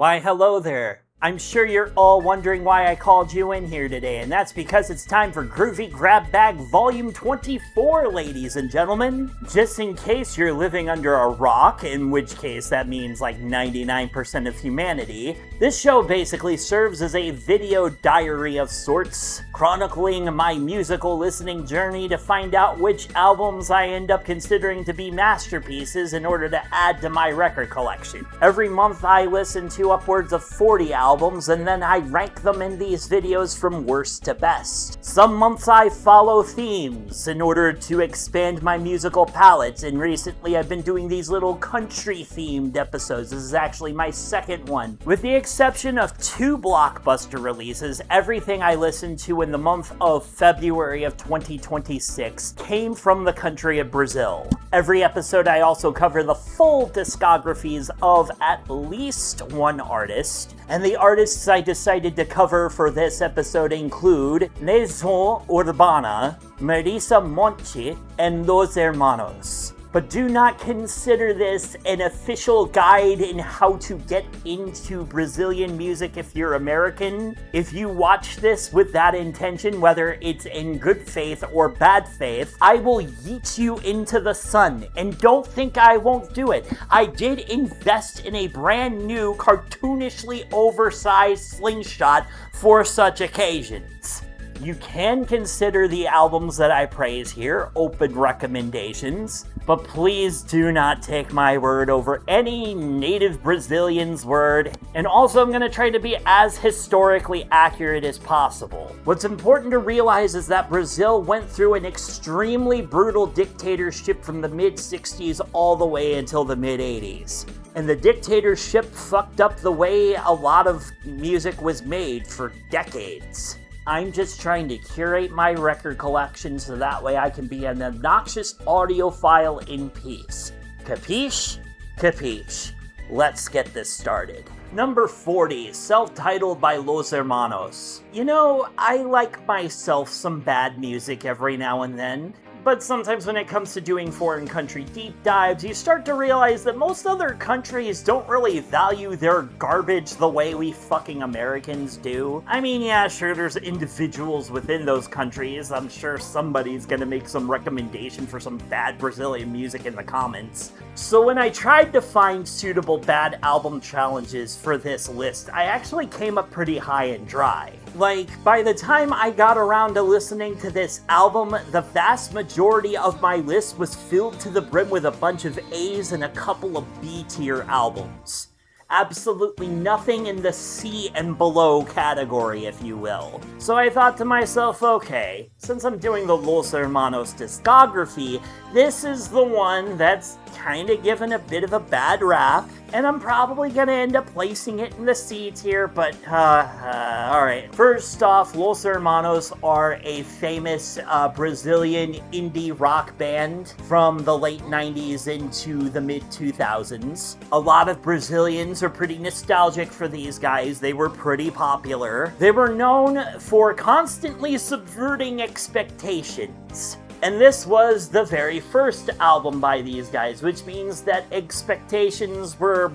Why, hello there. I'm sure you're all wondering why I called you in here today, and that's because it's time for Groovy Grab Bag Volume 24, ladies and gentlemen. Just in case you're living under a rock, in which case that means like 99% of humanity, this show basically serves as a video diary of sorts, chronicling my musical listening journey to find out which albums I end up considering to be masterpieces in order to add to my record collection. Every month I listen to upwards of 40 albums, and then I rank them in these videos from worst to best. Some months I follow themes in order to expand my musical palette, and recently I've been doing these little country-themed episodes. This is actually my second one. With the exception of 2 blockbuster releases, everything I listened to in the month of February of 2026 came from the country of Brazil. Every episode I also cover the full discographies of at least one artist, and the artists I decided to cover for this episode include Legiao Urbana, Marisa Monte, and Los Hermanos. But do not consider this an official guide in how to get into Brazilian music if you're American. If you watch this with that intention, whether it's in good faith or bad faith, I will yeet you into the sun. And don't think I won't do it. I did invest in a brand new, cartoonishly oversized slingshot for such occasions. You can consider the albums that I praise here open recommendations, but please do not take my word over any native Brazilian's word. And also, I'm going to try to be as historically accurate as possible. What's important to realize is that Brazil went through an extremely brutal dictatorship from the mid-60s all the way until the mid-80s. And the dictatorship fucked up the way a lot of music was made for decades. I'm just trying to curate my record collection so that way I can be an obnoxious audiophile in peace. Capiche? Capiche. Let's get this started. Number 40, self-titled by Los Hermanos. You know, I like myself some bad music every now and then. But sometimes when it comes to doing foreign country deep dives, you start to realize that most other countries don't really value their garbage the way we fucking Americans do. I mean, yeah, sure, there's individuals within those countries. I'm sure somebody's gonna make some recommendation for some bad Brazilian music in the comments. So when I tried to find suitable bad album challenges for this list, I actually came up pretty high and dry. Like, by the time I got around to listening to this album, the vast majority of my list was filled to the brim with a bunch of A's and a couple of B-tier albums. Absolutely nothing in the C and below category, if you will. So I thought to myself, okay, since I'm doing the Los Hermanos discography, this is the one that's kinda given a bit of a bad rap, and I'm probably gonna end up placing it in the C tier, but alright. First off, Los Hermanos are a famous Brazilian indie rock band from the late 90s into the mid-2000s. A lot of Brazilians are pretty nostalgic for these guys. They were pretty popular. They were known for constantly subverting expectations. And this was the very first album by these guys, which means that expectations were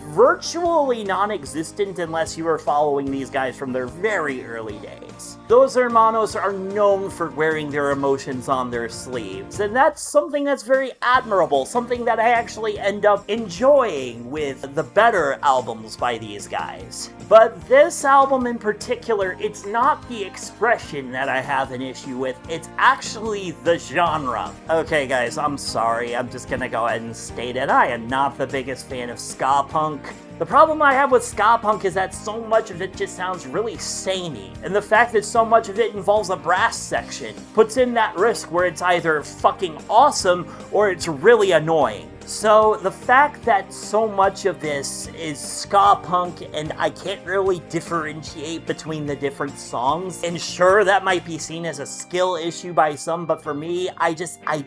virtually non-existent unless you were following these guys from their very early days. Those Hermanos are known for wearing their emotions on their sleeves, and that's something that's very admirable, something that I actually end up enjoying with the better albums by these guys. But this album in particular, it's not the expression that I have an issue with, it's actually the genre. Okay guys, I'm sorry, I'm just gonna go ahead and state it. I am not the biggest fan of ska punk. The problem I have with ska punk is that so much of it just sounds really samey, and the fact that so much of it involves a brass section puts in that risk where it's either fucking awesome or it's really annoying. So the fact that so much of this is ska punk and I can't really differentiate between the different songs, and sure, that might be seen as a skill issue by some, but for me, I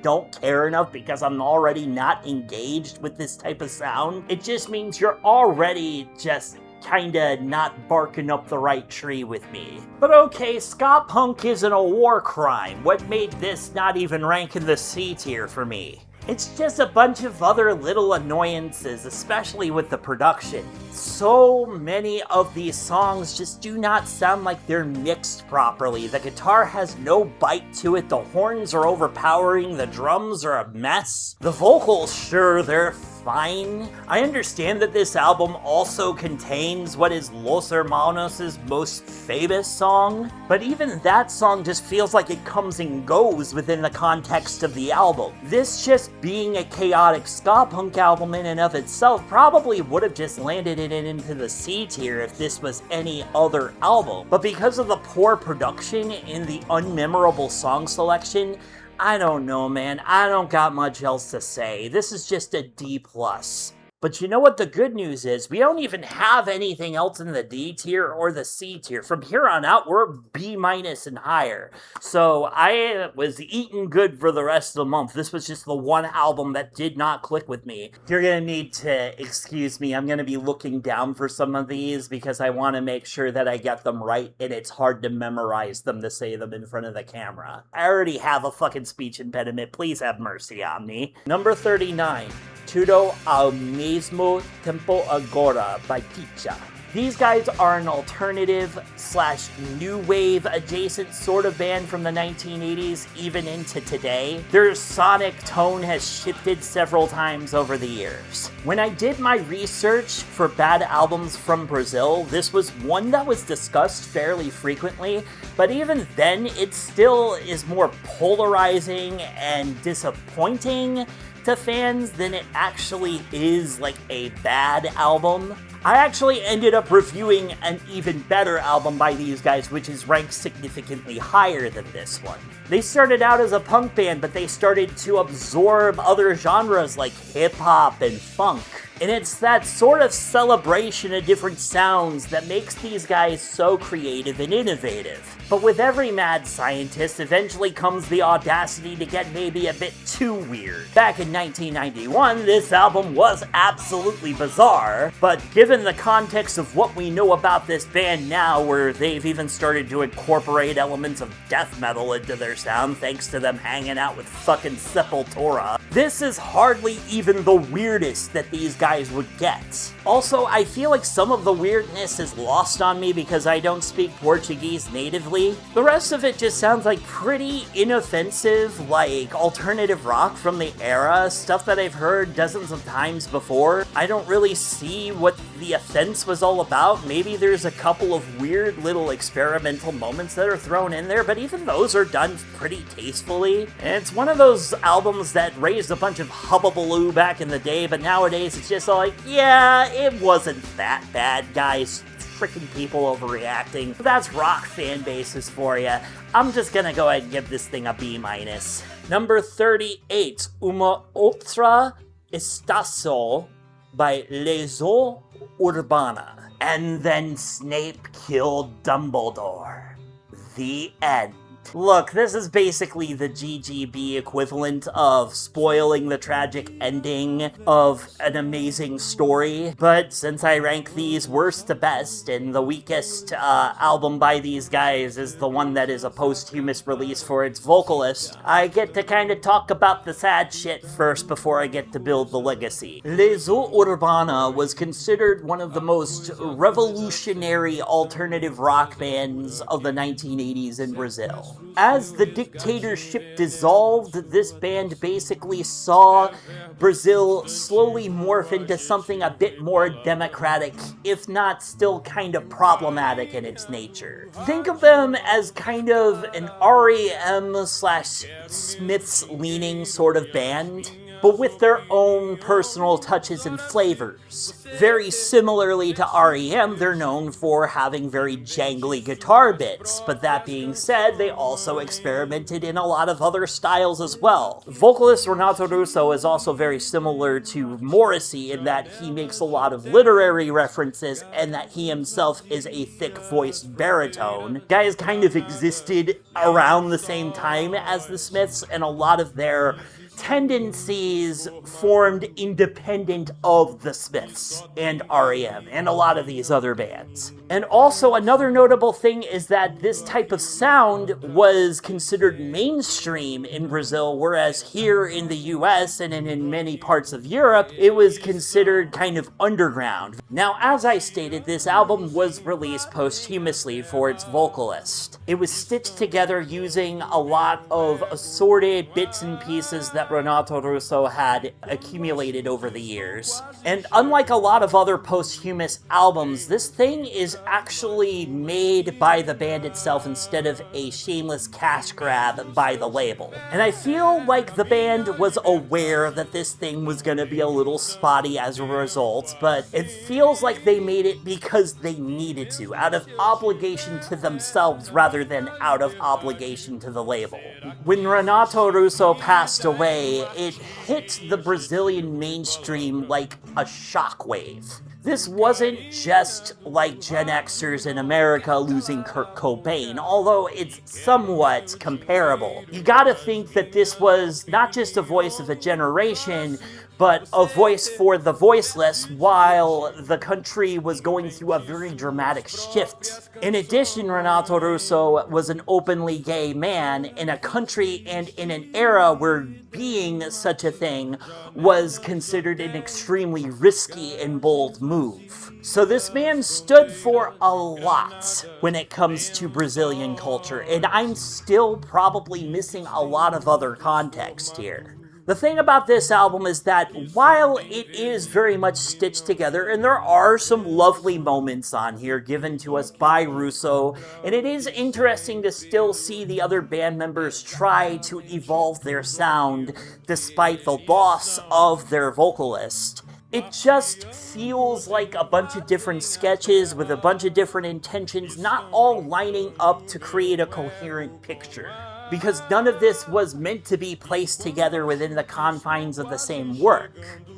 don't care enough because I'm already not engaged with this type of sound. It just means you're already just kinda not barking up the right tree with me. But okay, ska punk isn't a war crime. What made this not even rank in the C tier for me? It's just a bunch of other little annoyances, especially with the production. So many of these songs just do not sound like they're mixed properly. The guitar has no bite to it, the horns are overpowering, the drums are a mess. The vocals, sure, they're fine. I understand that this album also contains what is Los Hermanos' most famous song, but even that song just feels like it comes and goes within the context of the album. This just being a chaotic ska punk album in and of itself probably would have just landed it into the C tier if this was any other album, but because of the poor production and the unmemorable song selection, I don't know, man. I don't got much else to say. This is just a D+. But you know what the good news is? We don't even have anything else in the D tier or the C tier. From here on out, we're B- and higher. So I was eating good for the rest of the month. This was just the one album that did not click with me. You're gonna need to excuse me. I'm gonna be looking down for some of these because I want to make sure that I get them right, and it's hard to memorize them to say them in front of the camera. I already have a fucking speech impediment. Please have mercy on me. Number 39. Tudo ao mesmo tempo agora by Ticha. These guys are an alternative / new wave adjacent sort of band from the 1980s even into today. Their sonic tone has shifted several times over the years. When I did my research for bad albums from Brazil, this was one that was discussed fairly frequently, but even then it still is more polarizing and disappointing to fans than it actually is like a bad album. I actually ended up reviewing an even better album by these guys, which is ranked significantly higher than this one. They started out as a punk band, but they started to absorb other genres like hip-hop and funk. And it's that sort of celebration of different sounds that makes these guys so creative and innovative. But with every mad scientist, eventually comes the audacity to get maybe a bit too weird. Back in 1991, this album was absolutely bizarre, but given the context of what we know about this band now, where they've even started to incorporate elements of death metal into their sound thanks to them hanging out with fucking Sepultura, this is hardly even the weirdest that these guys would get. Also, I feel like some of the weirdness is lost on me because I don't speak Portuguese natively. The rest of it just sounds like pretty inoffensive, like alternative rock from the era, stuff that I've heard dozens of times before. I don't really see what the offense was all about. Maybe there's a couple of weird little experimental moments that are thrown in there, but even those are done pretty tastefully. And it's one of those albums that raised a bunch of hubbubaloo back in the day, but nowadays it's just like, yeah, it wasn't that bad, guys. Freaking people overreacting. That's rock fan bases for you. I'm just gonna go ahead and give this thing a B-. Number 38, Uma Outra Estação by Legiao Urbana. And then Snape killed Dumbledore. The end. Look, this is basically the GGB equivalent of spoiling the tragic ending of an amazing story, but since I rank these worst to best, and the weakest album by these guys is the one that is a posthumous release for its vocalist, I get to kind of talk about the sad shit first before I get to build the legacy. Legiao Urbana was considered one of the most revolutionary alternative rock bands of the 1980s in Brazil. As the dictatorship dissolved, this band basically saw Brazil slowly morph into something a bit more democratic, if not still kind of problematic in its nature. Think of them as kind of an REM/Smiths leaning sort of band, but with their own personal touches and flavors. Very similarly to REM, they're known for having very jangly guitar bits, but that being said, they also experimented in a lot of other styles as well. Vocalist Renato Russo is also very similar to Morrissey in that he makes a lot of literary references and that he himself is a thick-voiced baritone. Guys kind of existed around the same time as the Smiths, and a lot of their tendencies formed independent of the Smiths and REM and a lot of these other bands. And also another notable thing is that this type of sound was considered mainstream in Brazil, whereas here in the US and in many parts of Europe, it was considered kind of underground. Now, as I stated, this album was released posthumously for its vocalist. It was stitched together using a lot of assorted bits and pieces that Renato Russo had accumulated over the years. And unlike a lot of other posthumous albums, this thing is actually made by the band itself instead of a shameless cash grab by the label. And I feel like the band was aware that this thing was going to be a little spotty as a result, but it feels like they made it because they needed to, out of obligation to themselves rather than out of obligation to the label. When Renato Russo passed away, it hit the Brazilian mainstream like a shockwave. This wasn't just like Gen Xers in America losing Kurt Cobain, although it's somewhat comparable. You gotta think that this was not just a voice of a generation, but a voice for the voiceless while the country was going through a very dramatic shift. In addition, Renato Russo was an openly gay man in a country and in an era where being such a thing was considered an extremely risky and bold move. So this man stood for a lot when it comes to Brazilian culture, and I'm still probably missing a lot of other context here. The thing about this album is that while it is very much stitched together, and there are some lovely moments on here given to us by Russo, and it is interesting to still see the other band members try to evolve their sound despite the loss of their vocalist, it just feels like a bunch of different sketches with a bunch of different intentions, not all lining up to create a coherent picture. Because none of this was meant to be placed together within the confines of the same work.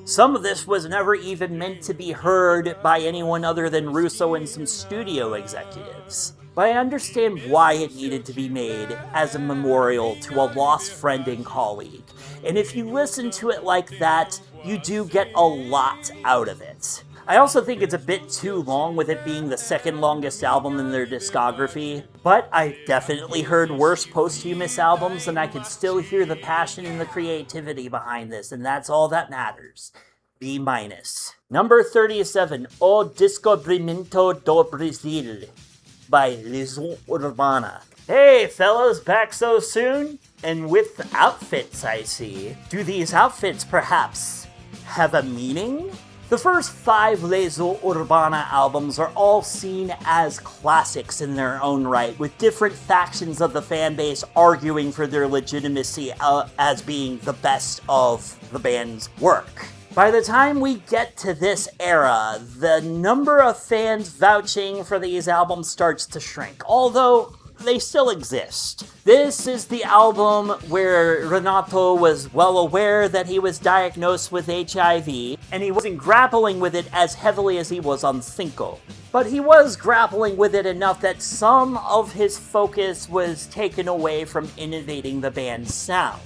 Some of this was never even meant to be heard by anyone other than Russo and some studio executives. But I understand why it needed to be made as a memorial to a lost friend and colleague. And if you listen to it like that, you do get a lot out of it. I also think it's a bit too long with it being the second longest album in their discography, but I've definitely heard worse posthumous albums and I can still hear the passion and the creativity behind this, and that's all that matters. B-. Number 37, O Descobrimento do Brasil by Legiao Urbana. Hey fellas, back so soon? And with outfits, I see. Do these outfits perhaps have a meaning? The first 5 Legiao Urbana albums are all seen as classics in their own right, with different factions of the fanbase arguing for their legitimacy as being the best of the band's work. By the time we get to this era, the number of fans vouching for these albums starts to shrink, although they still exist. This is the album where Renato was well aware that he was diagnosed with HIV, and he wasn't grappling with it as heavily as he was on Cinco. But he was grappling with it enough that some of his focus was taken away from innovating the band's sound.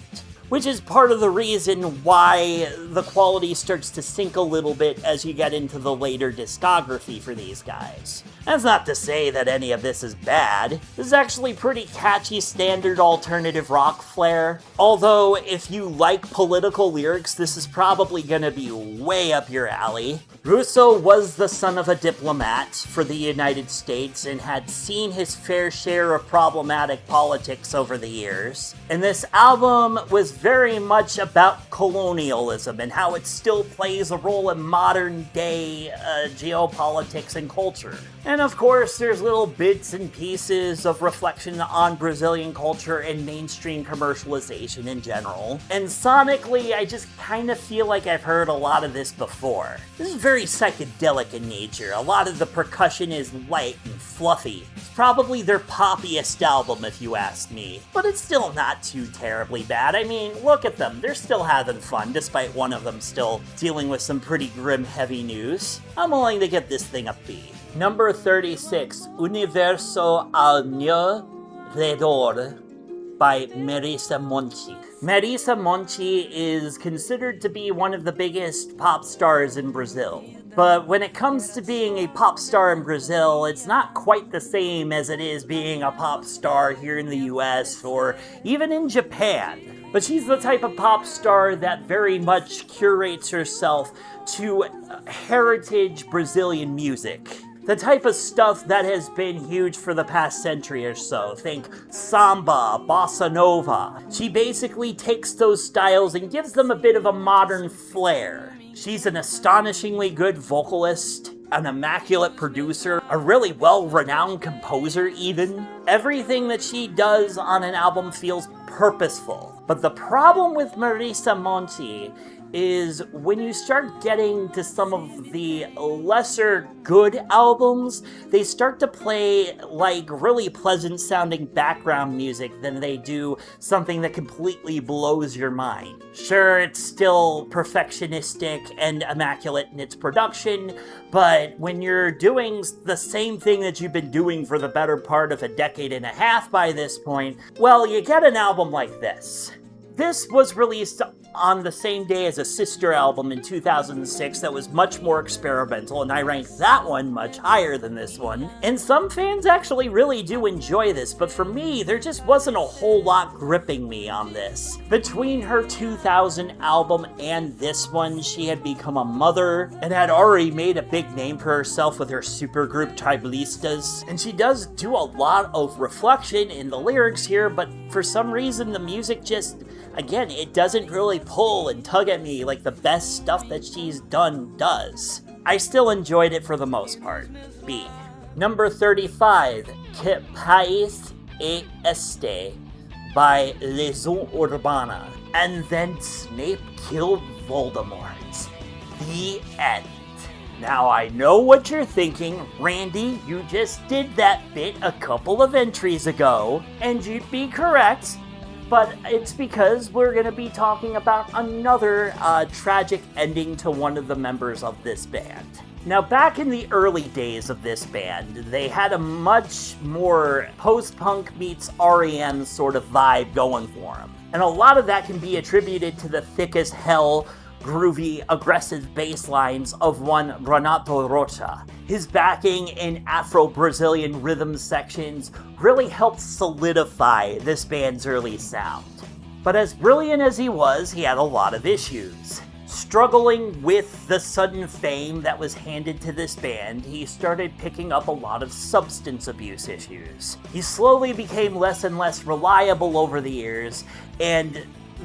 Which is part of the reason why the quality starts to sink a little bit as you get into the later discography for these guys. That's not to say that any of this is bad. This is actually pretty catchy standard alternative rock flair. Although, if you like political lyrics, this is probably gonna be way up your alley. Russo was the son of a diplomat for the United States and had seen his fair share of problematic politics over the years. And this album was very much about colonialism and how it still plays a role in modern day geopolitics and culture. And of course, there's little bits and pieces of reflection on Brazilian culture and mainstream commercialization in general. And sonically, I just kind of feel like I've heard a lot of this before. This is very psychedelic in nature. A lot of the percussion is light and fluffy. It's probably their poppiest album if you ask me. But it's still not too terribly bad. I mean, look at them. They're still having fun, despite one of them still dealing with some pretty grim, heavy news. I'm willing to get this thing a B. Number 36, Universo ao Meu Redor by Marisa Monte. Marisa Monte is considered to be one of the biggest pop stars in Brazil. But when it comes to being a pop star in Brazil, it's not quite the same as it is being a pop star here in the US or even in Japan. But she's the type of pop star that very much curates herself to heritage Brazilian music. The type of stuff that has been huge for the past century or so. Think samba, bossa nova. She basically takes those styles and gives them a bit of a modern flair. She's an astonishingly good vocalist, an immaculate producer, a really well-renowned composer even. Everything that she does on an album feels purposeful. But the problem with Marisa Monte is when you start getting to some of the lesser good albums, they start to play like really pleasant sounding background music than they do something that completely blows your mind. Sure, it's still perfectionistic and immaculate in its production, but when you're doing the same thing that you've been doing for the better part of a decade and a half by this point, well, you get an album like this. This was released on the same day as a sister album in 2006 that was much more experimental, and I ranked that one much higher than this one. And some fans actually really do enjoy this, but for me, there just wasn't a whole lot gripping me on this. Between her 2000 album and this one, she had become a mother and had already made a big name for herself with her supergroup Tribalistas, and she does do a lot of reflection in the lyrics here, but for some reason the music just, again, it doesn't really pull and tug at me like the best stuff that she's done does. I still enjoyed it for the most part. B. Number 35, Que País é Este by Legiao Urbana. And then Snape killed Voldemort. The end. Now I know what you're thinking, Randy, you just did that bit a couple of entries ago, and you'd be correct. But it's because we're going to be talking about another tragic ending to one of the members of this band. Now, back in the early days of this band, they had a much more post-punk meets REM sort of vibe going for them. And a lot of that can be attributed to the thick as hell, groovy, aggressive bass lines of one Renato Rocha. His backing in Afro-Brazilian rhythm sections really helped solidify this band's early sound. But as brilliant as he was, he had a lot of issues. Struggling with the sudden fame that was handed to this band, he started picking up a lot of substance abuse issues. He slowly became less and less reliable over the years, and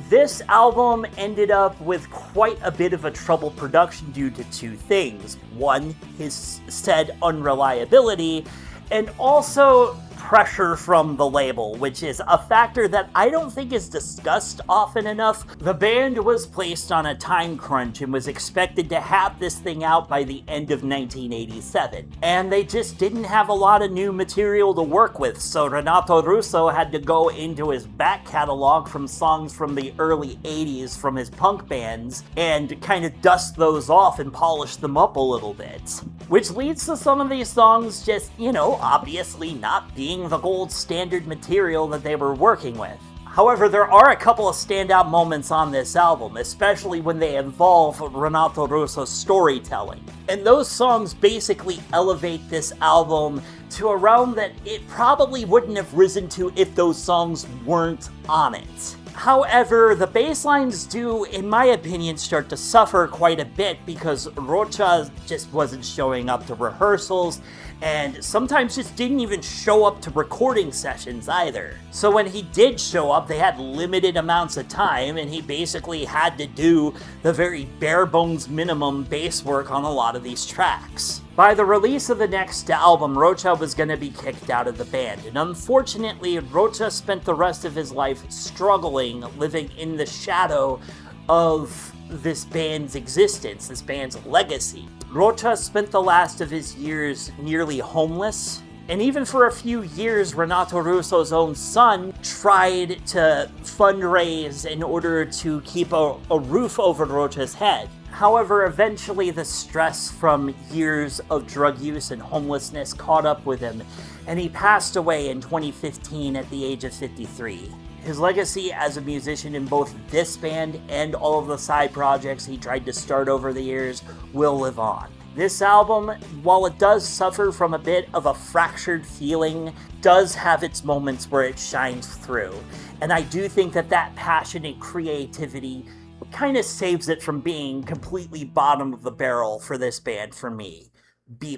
this album ended up with quite a bit of a troubled production due to two things. One, his said unreliability, and also pressure from the label, which is a factor that I don't think is discussed often enough. The band was placed on a time crunch and was expected to have this thing out by the end of 1987. And they just didn't have a lot of new material to work with, so Renato Russo had to go into his back catalog from songs from the early 80s from his punk bands and kind of dust those off and polish them up a little bit. Which leads to some of these songs just, obviously not being the gold standard material that they were working with. However, there are a couple of standout moments on this album, especially when they involve Renato Russo's storytelling. And those songs basically elevate this album to a realm that it probably wouldn't have risen to if those songs weren't on it. However, the bass lines do, in my opinion, start to suffer quite a bit because Rocha just wasn't showing up to rehearsals and sometimes just didn't even show up to recording sessions either. So when he did show up, they had limited amounts of time and he basically had to do the very bare bones minimum bass work on a lot of these tracks. By the release of the next album, Rocha was going to be kicked out of the band, and unfortunately, Rocha spent the rest of his life struggling, living in the shadow of this band's existence, this band's legacy. Rocha spent the last of his years nearly homeless, and even for a few years, Renato Russo's own son tried to fundraise in order to keep a roof over Rocha's head. However, eventually the stress from years of drug use and homelessness caught up with him, and he passed away in 2015 at the age of 53. His legacy as a musician in both this band and all of the side projects he tried to start over the years will live on. This album, while it does suffer from a bit of a fractured feeling, does have its moments where it shines through. And I do think that that passion and creativity kind of saves it from being completely bottom of the barrel for this band for me. B+.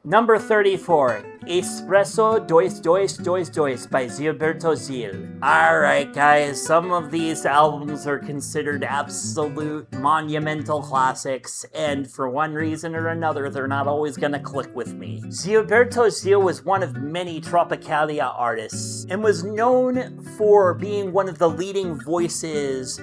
Number 34, Espresso 22222 by Gilberto Gil. Alright guys, some of these albums are considered absolute monumental classics, and for one reason or another, they're not always gonna click with me. Gilberto Gil was one of many Tropicalia artists, and was known for being one of the leading voices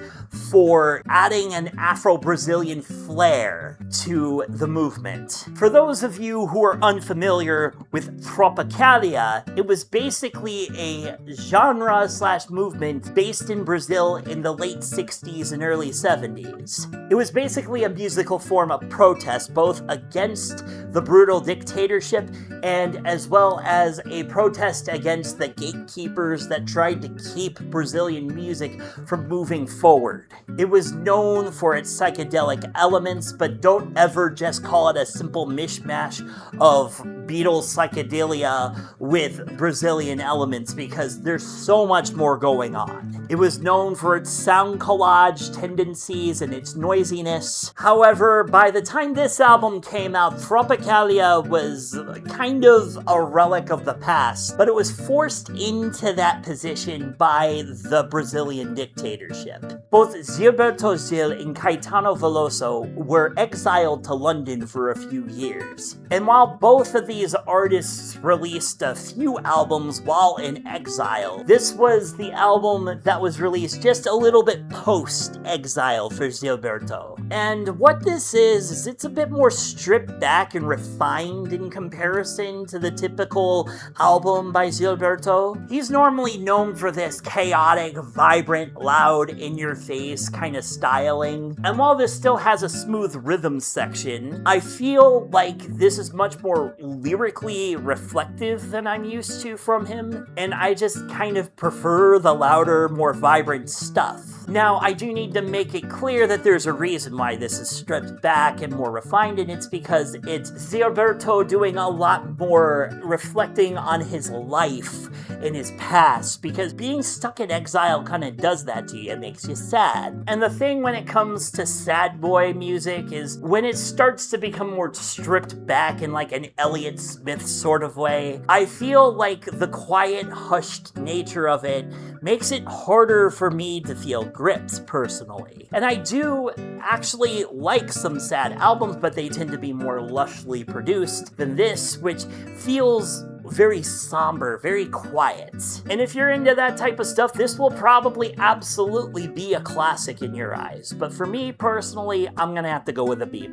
for adding an Afro-Brazilian flair to the movement. For those of you who are unfamiliar with Tropicalia, it was basically a genre/movement based in Brazil in the late 60s and early 70s. It was basically a musical form of protest, both against the brutal dictatorship and as well as a protest against the gatekeepers that tried to keep Brazilian music from moving forward. It was known for its psychedelic elements, but don't ever just call it a simple mishmash of Beatles psychedelia with Brazilian elements, because there's so much more going on. It was known for its sound collage tendencies and its noisiness. However, by the time this album came out, Tropicalia was kind of a relic of the past, but it was forced into that position by the Brazilian dictatorship. Both Gilberto Gil and Caetano Veloso were exiled to London for a few years. And while both of these artists released a few albums while in exile, this was the album that was released just a little bit post-exile for Gilberto. And what this is it's a bit more stripped back and refined in comparison to the typical album by Gilberto. He's normally known for this chaotic, vibrant, loud, in-your-face kind of styling. And while this still has a smooth rhythm section, I feel like this is much more lyrically reflective than I'm used to from him, and I just kind of prefer the louder, more vibrant stuff. Now, I do need to make it clear that there's a reason why this is stripped back and more refined, and it's because it's Gilberto doing a lot more reflecting on his life and his past, because being stuck in exile kind of does that to you. It makes you sad. And the thing when it comes to sad boy music is when it starts to become more stripped back in like an Elliott Smith sort of way, I feel like the quiet, hushed nature of it makes it harder for me to feel gripped, personally. And I do actually like some sad albums, but they tend to be more lushly produced than this, which feels very somber, very quiet. And if you're into that type of stuff, this will probably absolutely be a classic in your eyes. But for me personally, I'm gonna have to go with a B+.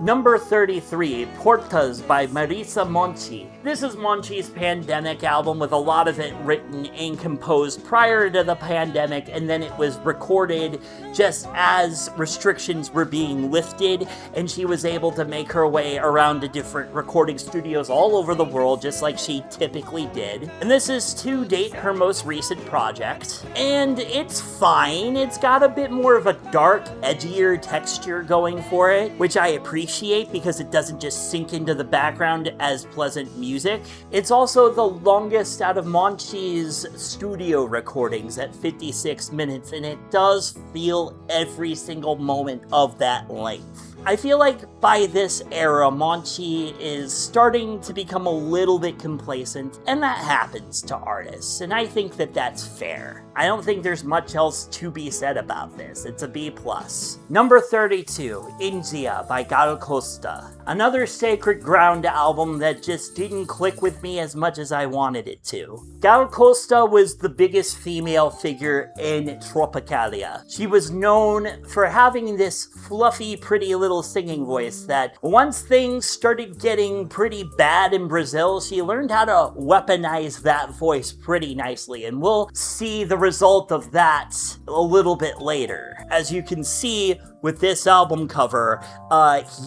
Number 33, Portas by Marisa Monte. This is Monte's pandemic album, with a lot of it written and composed prior to the pandemic, and then it was recorded just as restrictions were being lifted, and she was able to make her way around to different recording studios all over the world, just like she typically did. And this is to date her most recent project, and it's fine. It's got a bit more of a dark, edgier texture going for it, which I appreciate because it doesn't just sink into the background as pleasant music. It's also the longest out of Monte's studio recordings at 56 minutes, and it does feel every single moment of that length. I feel like by this era, Monte is starting to become a little bit complacent, and that happens to artists, and I think that that's fair. I don't think there's much else to be said about this. It's a B+. Number 32, India by Gal Costa. Another Sacred Ground album that just didn't click with me as much as I wanted it to. Gal Costa was the biggest female figure in Tropicalia. She was known for having this fluffy, pretty little singing voice that once things started getting pretty bad in Brazil, she learned how to weaponize that voice pretty nicely, and we'll see the result of that a little bit later. As you can see, with this album cover,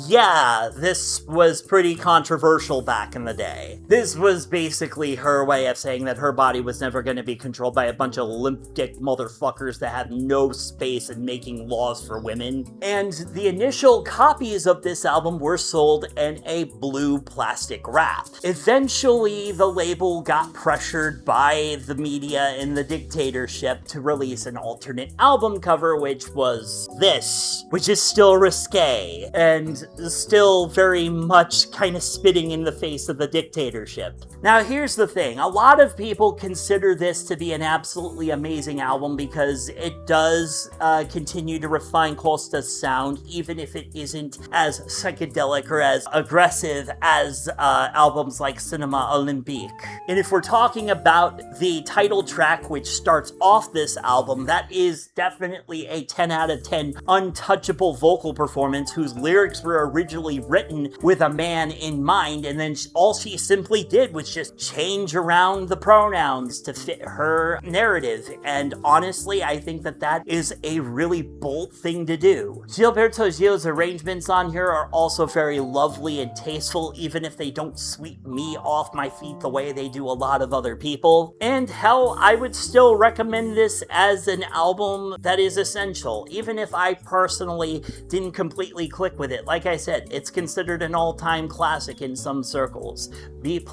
yeah, this was pretty controversial back in the day. This was basically her way of saying that her body was never going to be controlled by a bunch of limp dick motherfuckers that have no space in making laws for women. And the initial copies of this album were sold in a blue plastic wrap. Eventually, the label got pressured by the media and the dictatorship to release an alternate album cover, which was this, which is still risque and still very much kind of spitting in the face of the dictatorship. Now, here's the thing. A lot of people consider this to be an absolutely amazing album because it does continue to refine Costa's sound, even if it isn't as psychedelic or as aggressive as albums like Cinema Olympique. And if we're talking about the title track, which starts off this album, that is definitely a 10 out of 10 untouchable vocal performance whose lyrics were originally written with a man in mind, and then all she simply did was just change around the pronouns to fit her narrative. And honestly, I think that that is a really bold thing to do. Gilberto Gil's arrangements on here are also very lovely and tasteful, even if they don't sweep me off my feet the way they do a lot of other people. And hell, I would still recommend this as an album that is essential, even if I personally didn't completely click with it. Like I said, it's considered an all-time classic in some circles. B+.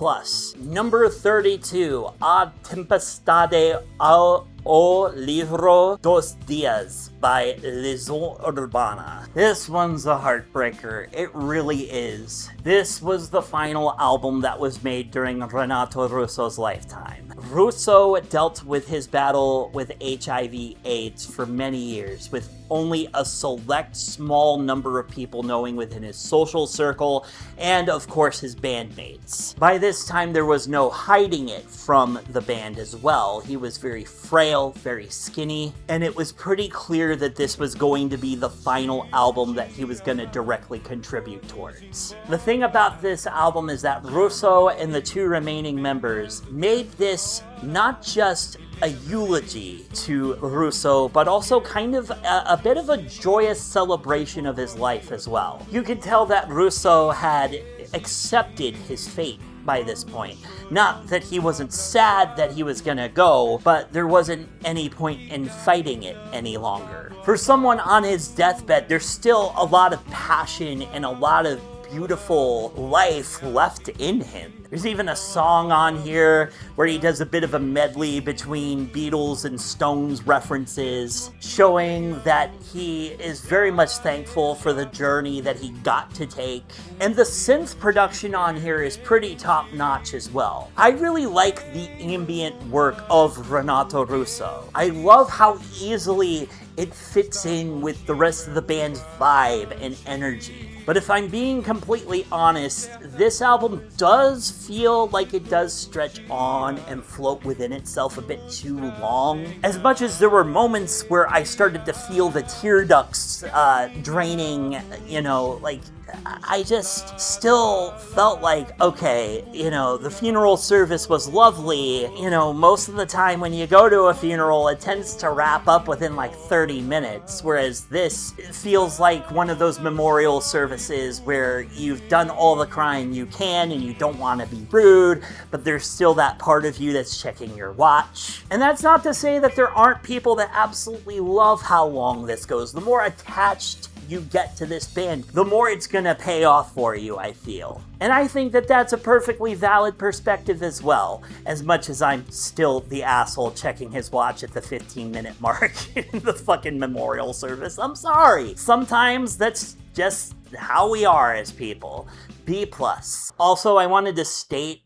Number 32, A Tempestade ao O Livro dos Dias by Legiao Urbana. This one's a heartbreaker. It really is. This was the final album that was made during Renato Russo's lifetime. Russo dealt with his battle with HIV/AIDS for many years, with only a select small number of people knowing within his social circle, and of course his bandmates. By this time there was no hiding it from the band as well. He was very frail, very skinny, and it was pretty clear that this was going to be the final album that he was going to directly contribute towards. The thing about this album is that Russo and the two remaining members made this not just a eulogy to Russo, but also kind of a bit of a joyous celebration of his life as well. You could tell that Russo had accepted his fate by this point. Not that he wasn't sad that he was gonna go, but there wasn't any point in fighting it any longer. For someone on his deathbed, there's still a lot of passion and a lot of beautiful life left in him. There's even a song on here where he does a bit of a medley between Beatles and Stones references, showing that he is very much thankful for the journey that he got to take. And the synth production on here is pretty top-notch as well. I really like the ambient work of Renato Russo. I love how easily it fits in with the rest of the band's vibe and energy. But if I'm being completely honest, this album does feel like it does stretch on and float within itself a bit too long. As much as there were moments where I started to feel the tear ducts draining, I just still felt like, okay, the funeral service was lovely. Most of the time when you go to a funeral, it tends to wrap up within like 30 minutes, whereas this feels like one of those memorial services where you've done all the crying you can and you don't want to be rude, but there's still that part of you that's checking your watch. And that's not to say that there aren't people that absolutely love how long this goes. The more attached you get to this band, the more it's gonna pay off for you, I feel. And I think that that's a perfectly valid perspective as well, as much as I'm still the asshole checking his watch at the 15-minute mark in the fucking memorial service. I'm sorry. Sometimes that's just how we are as people. B+. Also, I wanted to state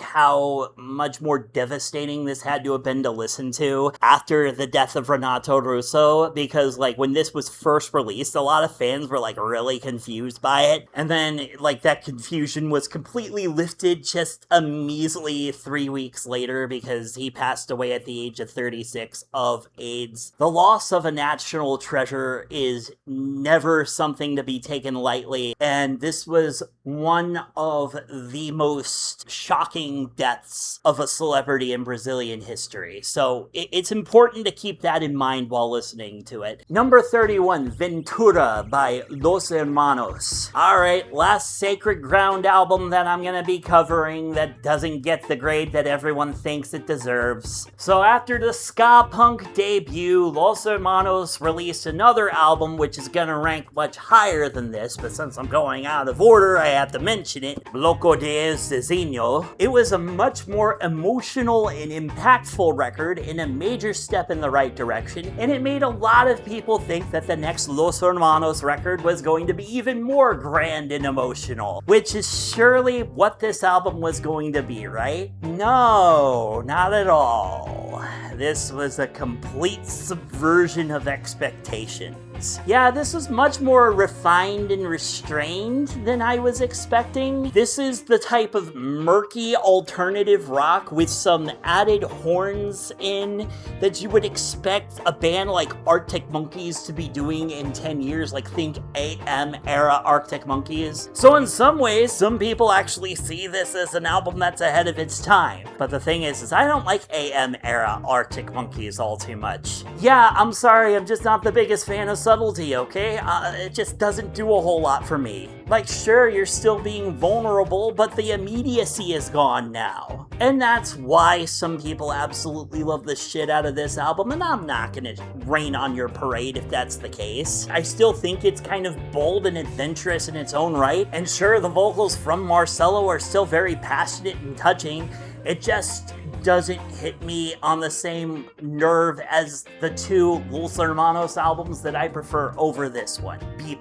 how much more devastating this had to have been to listen to after the death of Renato Russo, because when this was first released, a lot of fans were really confused by it, and then that confusion was completely lifted just a measly 3 weeks later because he passed away at the age of 36 of AIDS. The loss of a national treasure is never something to be taken lightly, and this was one of the most shocking deaths of a celebrity in Brazilian history. So it's important to keep that in mind while listening to it. Number 31, Ventura by Los Hermanos. Alright, last Sacred Ground album that I'm gonna be covering that doesn't get the grade that everyone thinks it deserves. So after the ska punk debut, Los Hermanos released another album which is gonna rank much higher than this, but since I'm going out of order, I have to mention it. Bloco de Desenho. It was a much more emotional and impactful record and a major step in the right direction, and it made a lot of people think that the next Los Hermanos record was going to be even more grand and emotional, which is surely what this album was going to be, right? No, not at all. This was a complete subversion of expectations. Yeah, this was much more refined and restrained than I was expecting. This is the type of murky alternative rock with some added horns in that you would expect a band like Arctic Monkeys to be doing in 10 years, like think AM era Arctic Monkeys. So in some ways, some people actually see this as an album that's ahead of its time. But the thing is I don't like AM era Arctic Monkeys all too much. Yeah, I'm sorry, I'm just not the biggest fan of subtlety, okay? It just doesn't do a whole lot for me. Like, sure, you're still being vulnerable, but the immediacy is gone now. And that's why some people absolutely love the shit out of this album, and I'm not gonna rain on your parade if that's the case. I still think it's kind of bold and adventurous in its own right, and sure, the vocals from Marcelo are still very passionate and touching. It just doesn't hit me on the same nerve as the two Los Hermanos albums that I prefer over this one. B+.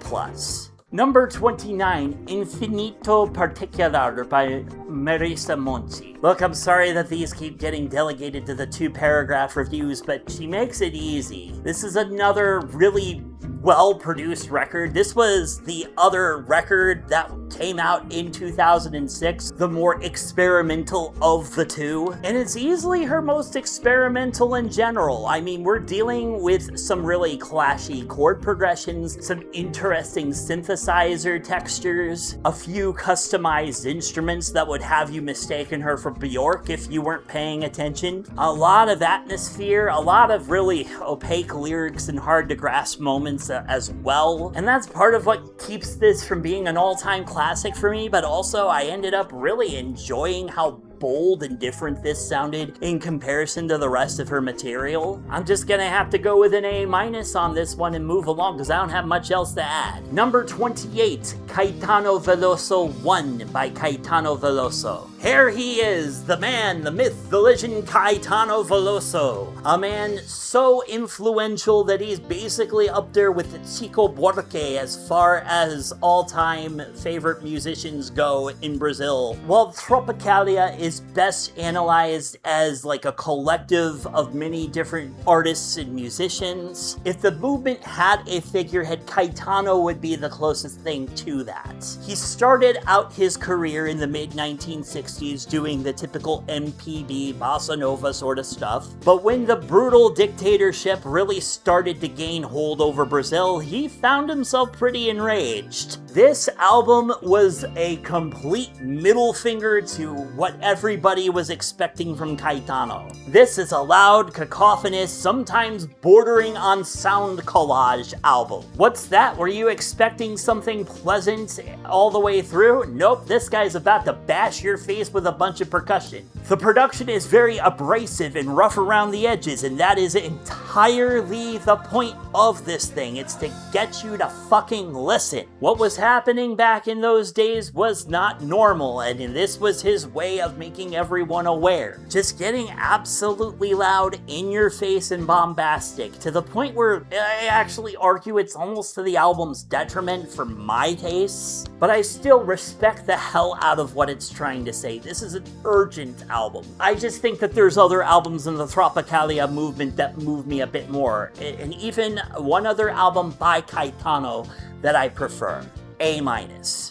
Number 29, Infinito Particular by Marisa Monte. Look, I'm sorry that these keep getting delegated to the 2-paragraph reviews, but she makes it easy. This is another really well-produced record. This was the other record that came out in 2006, the more experimental of the two, and it's easily her most experimental in general. I mean, we're dealing with some really clashy chord progressions, some interesting synthesizer textures, a few customized instruments that would have you mistaken her for Bjork if you weren't paying attention, a lot of atmosphere, a lot of really opaque lyrics and hard to grasp moments as well, and that's part of what keeps this from being an all-time classic for me, but also I ended up really enjoying how bold and different this sounded in comparison to the rest of her material. I'm just gonna have to go with an A- on this one and move along because I don't have much else to add. Number 28, Caetano Veloso 1 by Caetano Veloso. Here he is, the man, the myth, the legend, Caetano Veloso. A man so influential that he's basically up there with Chico Buarque as far as all-time favorite musicians go in Brazil. While Tropicalia is best analyzed as like a collective of many different artists and musicians, if the movement had a figurehead, Caetano would be the closest thing to that. He started out his career in the mid-1960s doing the typical MPB, bossa nova sort of stuff, but when the brutal dictatorship really started to gain hold over Brazil, he found himself pretty enraged. This album was a complete middle finger to what everybody was expecting from Caetano. This is a loud, cacophonous, sometimes bordering on sound collage album. What's that? Were you expecting something pleasant all the way through? Nope, this guy's about to bash your face with a bunch of percussion. The production is very abrasive and rough around the edges, and that is entirely the point of this thing. It's to get you to fucking listen. What was happening back in those days was not normal, and this was his way of making everyone aware. Just getting absolutely loud, in your face, and bombastic, to the point where I actually argue it's almost to the album's detriment for my tastes, but I still respect the hell out of what it's trying to say. This is an urgent album. I just think that there's other albums in the Tropicalia movement that move me a bit more, and even one other album by Caetano that I prefer. A-.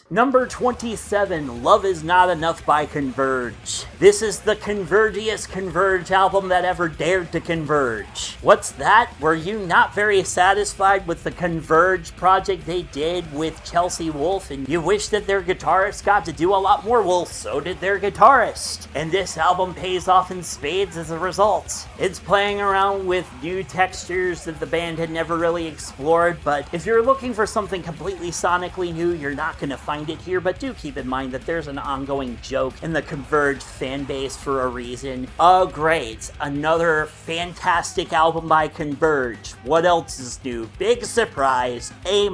Number 27, Love Is Not Enough by Converge. This is the convergiest Converge album that ever dared to converge. What's that? Were you not very satisfied with the Converge project they did with Chelsea Wolfe, and you wish that their guitarist got to do a lot more? Well, so did their guitarist. And this album pays off in spades as a result. It's playing around with new textures that the band had never really explored, but if you're looking for something completely sonically new, you're not going to find it here. But do keep in mind that there's an ongoing joke in the Converge fan base for a reason. Oh great, another fantastic album by Converge. What else is new? Big surprise, A-.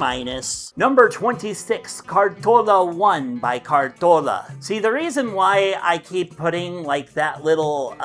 Number 26, Cartola 1 by Cartola. See, the reason why I keep putting like that little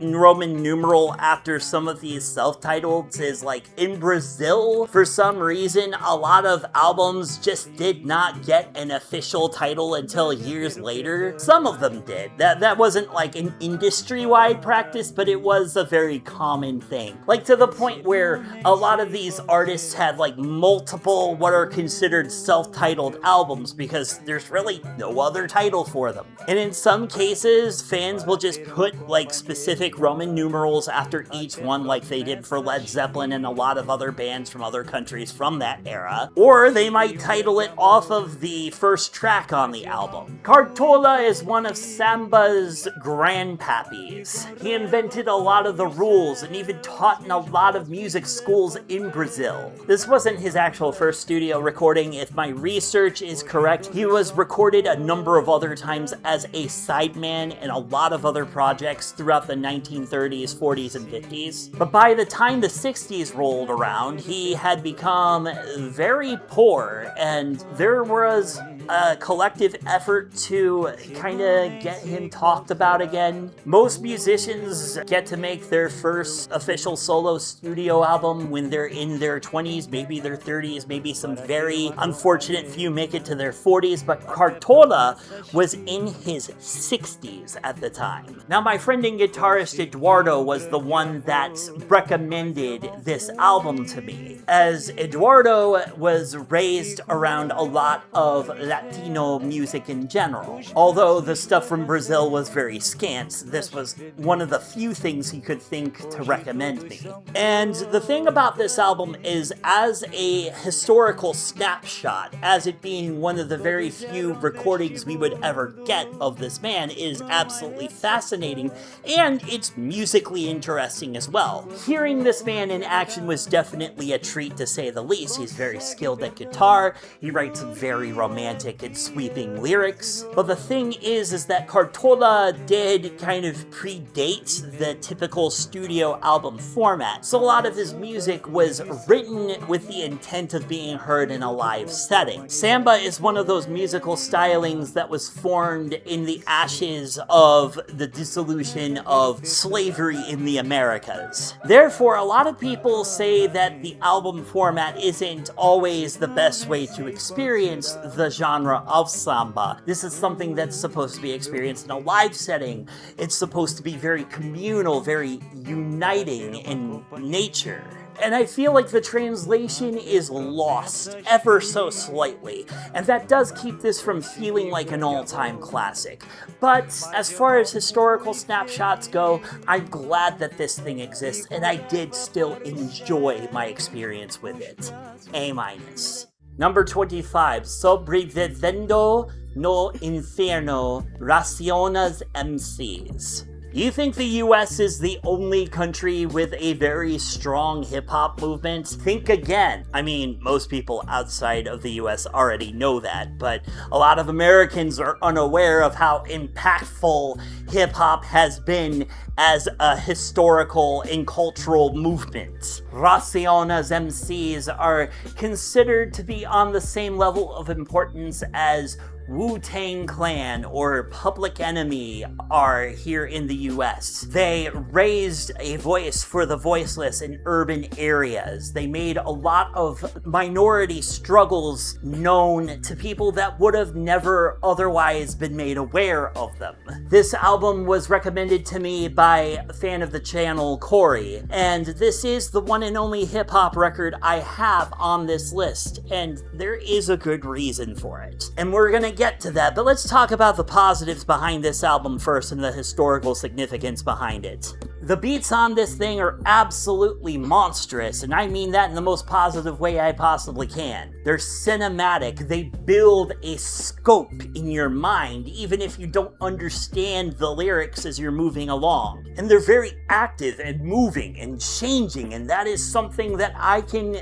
Roman numeral after some of these self-titles is like in Brazil, for some reason, a lot of albums just did not get an official title until years later. Some of them did. That wasn't like an industry-wide practice, but it was a very common thing. Like to the point where a lot of these artists had like multiple what are considered self-titled albums because there's really no other title for them. And in some cases, fans will just put like specific Roman numerals after each one like they did for Led Zeppelin and a lot of other bands from other countries from that era. Or they might title it off of the first track on the album. Cartola is one of Samba's grandpappies. He invented a lot of the rules and even taught in a lot of music schools in Brazil. This wasn't his actual first studio recording. If my research is correct, he was recorded a number of other times as a sideman in a lot of other projects throughout the 1930s, 40s, and 50s. But by the time the 60s rolled around, he had become very poor, and there was a collective effort to kind of get him talked about again. Most musicians get to make their first official solo studio album when they're in their 20s, maybe their 30s, maybe some very unfortunate few make it to their 40s, but Cartola was in his 60s at the time. Now, my friend and guitarist Eduardo was the one that recommended this album to me, as Eduardo was raised around a lot of Latino music in general. Although the stuff from Brazil was very scant, this was one of the few things he could think to recommend me. And the thing about this album is, as a historical snapshot, as it being one of the very few recordings we would ever get of this man, is absolutely fascinating, and it's musically interesting as well. Hearing this man in action was definitely a treat, to say the least. He's very skilled at guitar, he writes very romantic and sweeping lyrics, but the thing is that Cartola did kind of predate the typical studio album format, so a lot of his music was written with the intent of being heard in a live setting. Samba is one of those musical stylings that was formed in the ashes of the dissolution of slavery in the Americas. Therefore, a lot of people say that the album format isn't always the best way to experience the genre of samba. This is something that's supposed to be experienced in a live setting. It's supposed to be very communal, very uniting in nature. And I feel like the translation is lost ever so slightly, and that does keep this from feeling like an all-time classic. But as far as historical snapshots go, I'm glad that this thing exists, and I did still enjoy my experience with it. A-. Number 25, Sobrevivendo no Inferno, Raciones MCs. You think the US is the only country with a very strong hip-hop movement? Think again. I mean, most people outside of the US already know that, but a lot of Americans are unaware of how impactful hip-hop has been as a historical and cultural movement. Raciones MCs are considered to be on the same level of importance as Wu-Tang Clan or Public Enemy are here in the US. They raised a voice for the voiceless in urban areas. They made a lot of minority struggles known to people that would have never otherwise been made aware of them. This album was recommended to me by a fan of the channel, Corey, and this is the one and only hip-hop record I have on this list, and there is a good reason for it. And we're gonna get to that, but let's talk about the positives behind this album first and the historical significance behind it. The beats on this thing are absolutely monstrous, and I mean that in the most positive way I possibly can. They're cinematic, they build a scope in your mind, even if you don't understand the lyrics as you're moving along. And they're very active and moving and changing, and that is something that I can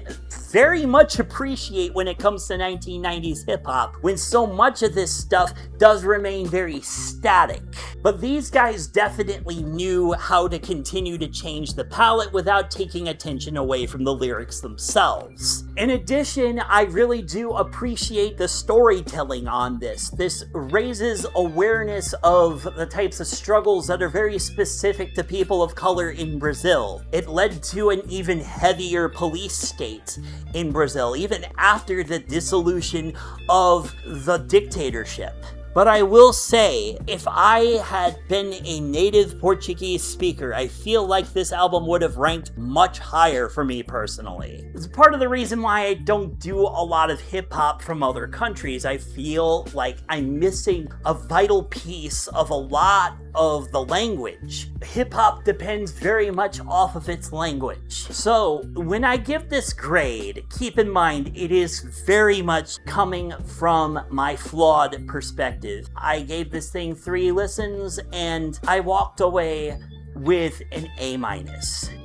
very much appreciate when it comes to 1990s hip-hop, when so much of this stuff does remain very static. But these guys definitely knew how to continue to change the palette without taking attention away from the lyrics themselves. In addition, I really do appreciate the storytelling on this. This raises awareness of the types of struggles that are very specific to people of color in Brazil. It led to an even heavier police state in Brazil, even after the dissolution of the dictatorship. But I will say, if I had been a native Portuguese speaker, I feel like this album would have ranked much higher for me personally. It's part of the reason why I don't do a lot of hip-hop from other countries. I feel like I'm missing a vital piece of a lot of the language. Hip-hop depends very much off of its language. So, when I give this grade, keep in mind it is very much coming from my flawed perspective. I gave this thing 3 listens, and I walked away with an A-.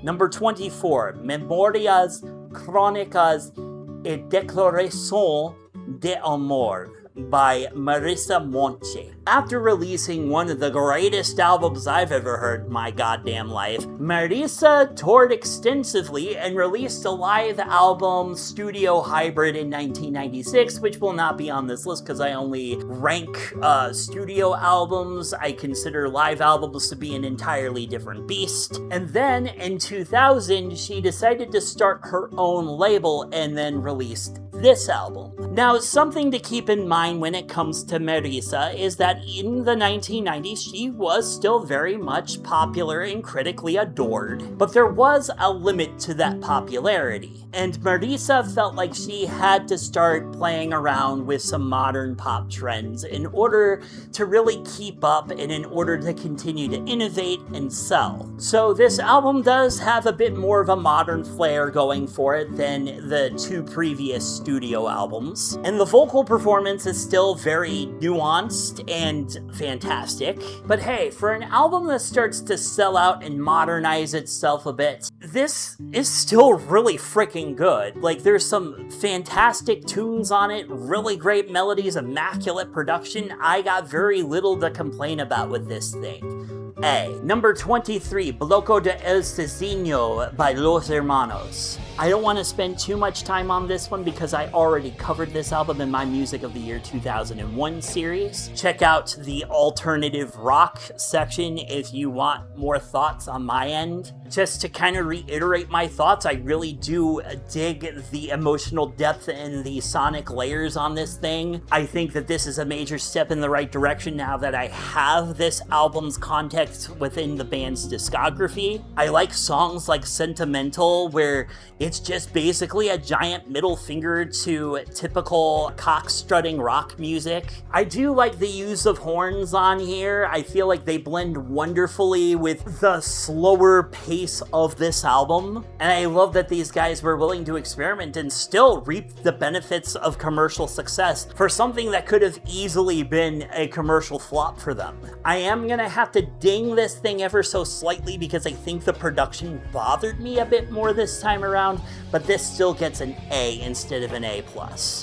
Number 24, Memórias Crónicas e Declaração de Amor by Marisa Monte. After releasing one of the greatest albums I've ever heard in my goddamn life, Marisa toured extensively and released a live album, Studio Hybrid, in 1996, which will not be on this list because I only rank studio albums. I consider live albums to be an entirely different beast. And then in 2000, she decided to start her own label and then released this album. Now, something to keep in mind when it comes to Marisa is that in the 1990s, she was still very much popular and critically adored, but there was a limit to that popularity. And Marisa felt like she had to start playing around with some modern pop trends in order to really keep up and in order to continue to innovate and sell. So this album does have a bit more of a modern flair going for it than the 2 previous studio albums. And the vocal performance is still very nuanced and fantastic. But hey, for an album that starts to sell out and modernize itself a bit, this is still really freaking good. Like, there's some fantastic tunes on it, really great melodies, immaculate production. I got very little to complain about with this thing. A. Number 23, Bloco de El Cecino by Los Hermanos. I don't want to spend too much time on this one because I already covered this album in my Music of the Year 2001 series. Check out the alternative rock section if you want more thoughts on my end. Just to kind of reiterate my thoughts, I really do dig the emotional depth and the sonic layers on this thing. I think that this is a major step in the right direction now that I have this album's context within the band's discography. I like songs like Sentimental, where it's just basically a giant middle finger to typical cock-strutting rock music. I do like the use of horns on here. I feel like they blend wonderfully with the slower pace of this album. And I love that these guys were willing to experiment and still reap the benefits of commercial success for something that could have easily been a commercial flop for them. I am gonna have to ding this thing ever so slightly because I think the production bothered me a bit more this time around, but this still gets an A instead of an A+.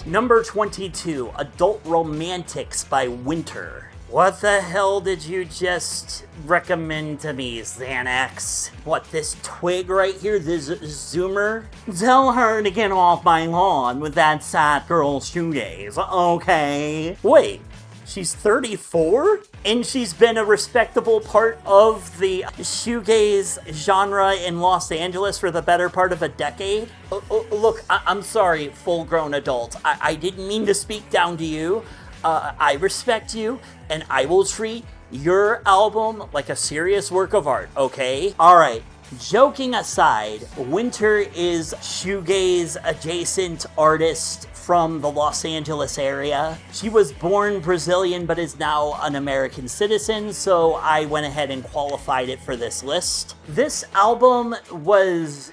Number 22, Adult Romantics by Winter. What the hell did you just recommend to me, Xanax? What, this twig right here, this zoomer? Tell her to get off my lawn with that sad girl shoegaze, okay? Wait, She's 34? And she's been a respectable part of the shoegaze genre in Los Angeles for the better part of a decade? Look, I'm sorry, full-grown adult. I didn't mean to speak down to you. I respect you, and I will treat your album like a serious work of art, okay? Alright, joking aside, Winter is shoegaze-adjacent artist from the Los Angeles area. She was born Brazilian but is now an American citizen, so I went ahead and qualified it for this list. This album was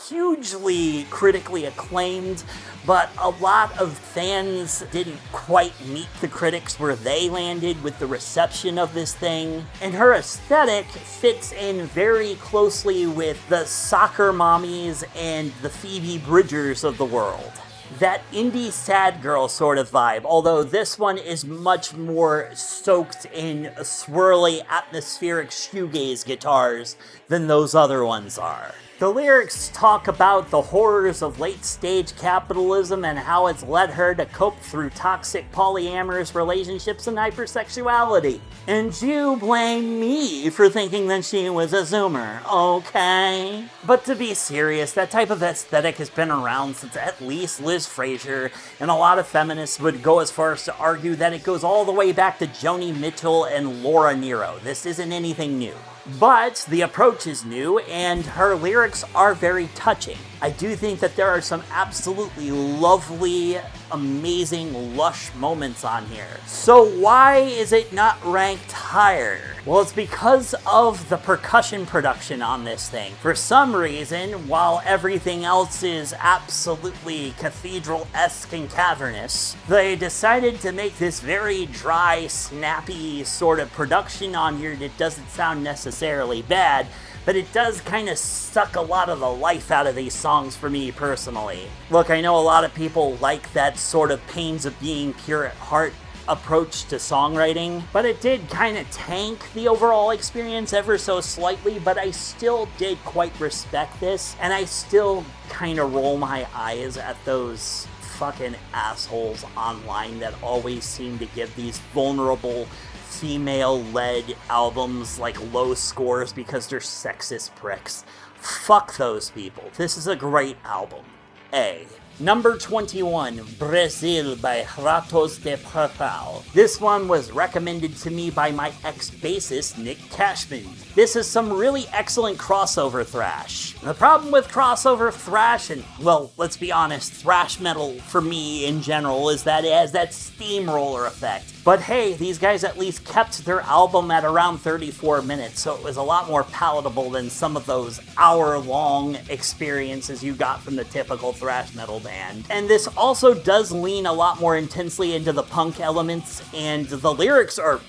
hugely critically acclaimed, but a lot of fans didn't quite meet the critics where they landed with the reception of this thing. And her aesthetic fits in very closely with the Soccer Mommies and the Phoebe Bridgers of the world. That indie sad girl sort of vibe, although this one is much more soaked in swirly atmospheric shoegaze guitars than those other ones are. The lyrics talk about the horrors of late-stage capitalism and how it's led her to cope through toxic polyamorous relationships and hypersexuality. And you blame me for thinking that she was a Zoomer, okay? But to be serious, that type of aesthetic has been around since at least Liz Fraser, and a lot of feminists would go as far as to argue that it goes all the way back to Joni Mitchell and Laura Nyro. This isn't anything new. But the approach is new, and her lyrics are very touching. I do think that there are some absolutely lovely, amazing, lush moments on here. So why is it not ranked higher? Well, it's because of the percussion production on this thing. For some reason, while everything else is absolutely cathedral-esque and cavernous, they decided to make this very dry, snappy sort of production on here that doesn't sound necessarily bad, but it does kind of suck a lot of the life out of these songs for me personally. Look, I know a lot of people like that sort of pains of being pure at heart approach to songwriting, but it did kind of tank the overall experience ever so slightly, but I still did quite respect this, and I still kind of roll my eyes at those fucking assholes online that always seem to give these vulnerable female-led albums like low scores because they're sexist pricks. Fuck those people. This is a great album. A. Number 21, Brazil by Ratos de Portal. This one was recommended to me by my ex-bassist, Nick Cashman. This is some really excellent crossover thrash. The problem with crossover thrash, and, well, let's be honest, thrash metal for me in general, is that it has that steamroller effect. But hey, these guys at least kept their album at around 34 minutes, so it was a lot more palatable than some of those hour-long experiences you got from the typical thrash metal band. And this also does lean a lot more intensely into the punk elements, and the lyrics are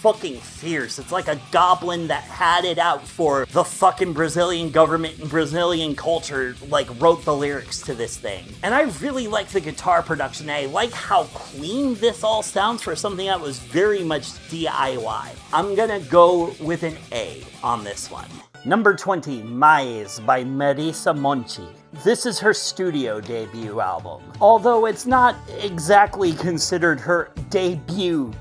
fucking fierce. It's like a goblin that had it out for the fucking Brazilian government and Brazilian culture, like, wrote the lyrics to this thing. And I really like the guitar production. I like how clean this all sounds for something that was very much DIY. I'm gonna go with an A on this one. Number 20, Mais by Marisa Monte. This is her studio debut album. Although it's not exactly considered her debut.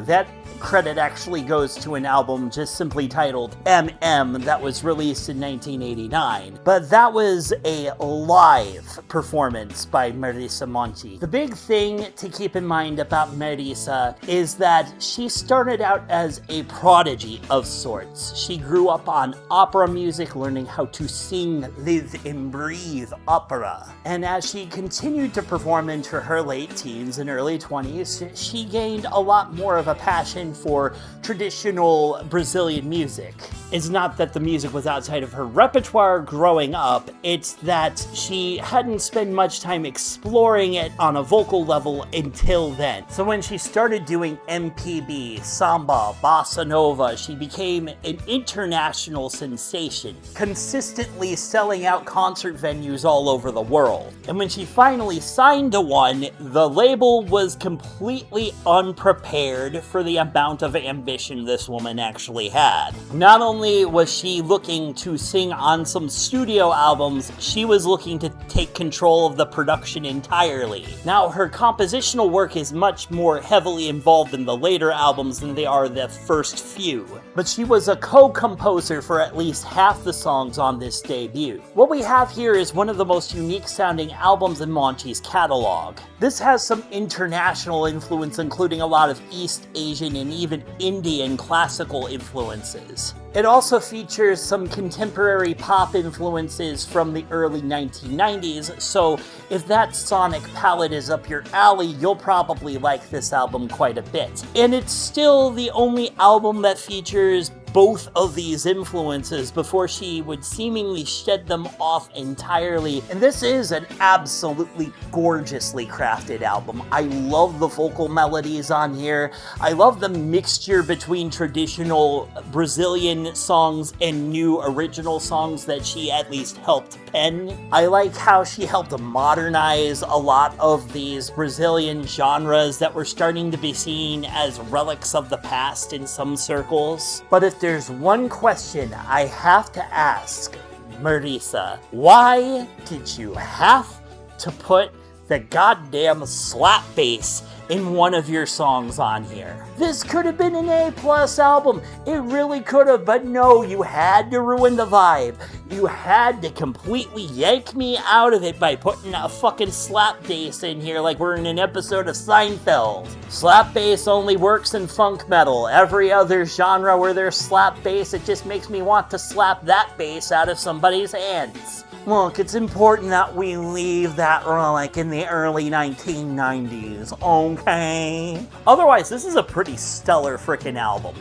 That credit actually goes to an album just simply titled MM that was released in 1989. But that was a live performance by Marisa Monte. The big thing to keep in mind about Marisa is that she started out as a prodigy of sorts. She grew up on opera music, learning how to sing, live, and breathe opera. And as she continued to perform into her late teens and early 20s, she gained a lot more of a passion for traditional Brazilian music. It's not that the music was outside of her repertoire growing up, it's that she hadn't spent much time exploring it on a vocal level until then. So when she started doing MPB, samba, bossa nova, she became an international sensation, consistently selling out concert venues all over the world. And when she finally signed to one, the label was completely unprepared for the amount of ambition this woman actually had. Not only only was she looking to sing on some studio albums, she was looking to take control of the production entirely. Now, her compositional work is much more heavily involved in the later albums than they are the first few, but she was a co-composer for at least half the songs on this debut. What we have here is one of the most unique sounding albums in Monte's catalog. This has some international influence, including a lot of East Asian and even Indian classical influences. It also features some contemporary pop influences from the early 1990s, so if that sonic palette is up your alley, you'll probably like this album quite a bit. And it's still the only album that features both of these influences before she would seemingly shed them off entirely. And this is an absolutely gorgeously crafted album. I love the vocal melodies on here. I love the mixture between traditional Brazilian songs and new original songs that she at least helped pen. I like how she helped modernize a lot of these Brazilian genres that were starting to be seen as relics of the past in some circles. But if there's one question I have to ask, Marisa, why did you have to put the goddamn slap bass in one of your songs on here? This could have been an A+ album. It really could have, but no, you had to ruin the vibe. You had to completely yank me out of it by putting a fucking slap bass in here like we're in an episode of Seinfeld. Slap bass only works in funk metal. Every other genre where there's slap bass, it just makes me want to slap that bass out of somebody's hands. Look, it's important that we leave that relic in the early 1990s, okay? Otherwise, this is a pretty stellar frickin' album.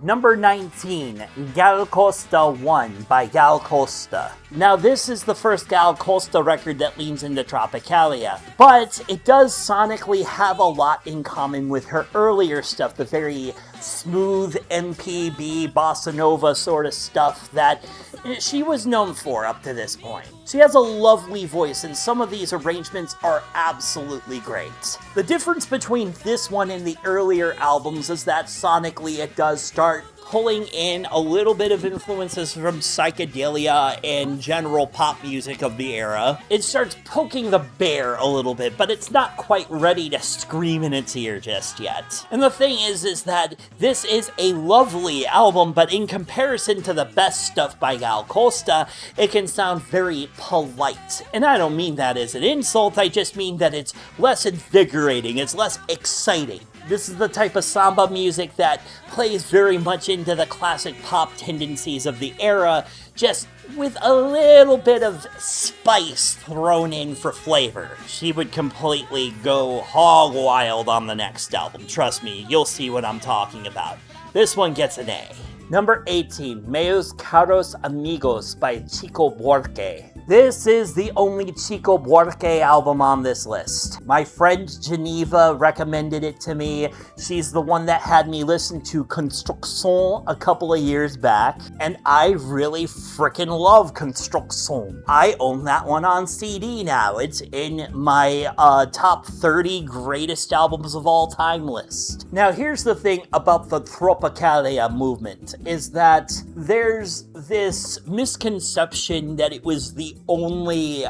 Number 19, Gal Costa 1 by Gal Costa. Now, this is the first Gal Costa record that leans into Tropicalia, but it does sonically have a lot in common with her earlier stuff, the very smooth MPB bossa nova sort of stuff that she was known for up to this point. She has a lovely voice, and some of these arrangements are absolutely great. The difference between this one and the earlier albums is that sonically it does start pulling in a little bit of influences from psychedelia and general pop music of the era. It starts poking the bear a little bit, but it's not quite ready to scream in its ear just yet. And the thing is that this is a lovely album, but in comparison to the best stuff by Gal Costa, it can sound very polite. And I don't mean that as an insult, I just mean that it's less invigorating, it's less exciting. This is the type of samba music that plays very much into the classic pop tendencies of the era, just with a little bit of spice thrown in for flavor. She would completely go hog wild on the next album. Trust me, you'll see what I'm talking about. This one gets an A. Number 18, Meus Caros Amigos by Chico Buarque. This is the only Chico Buarque album on this list. My friend Geneva recommended it to me. She's the one that had me listen to Construction a couple of years back, and I really frickin' love Construction. I own that one on CD now. It's in my top 30 greatest albums of all time list. Now, here's the thing about the Tropicalia movement, is that there's this misconception that it was the only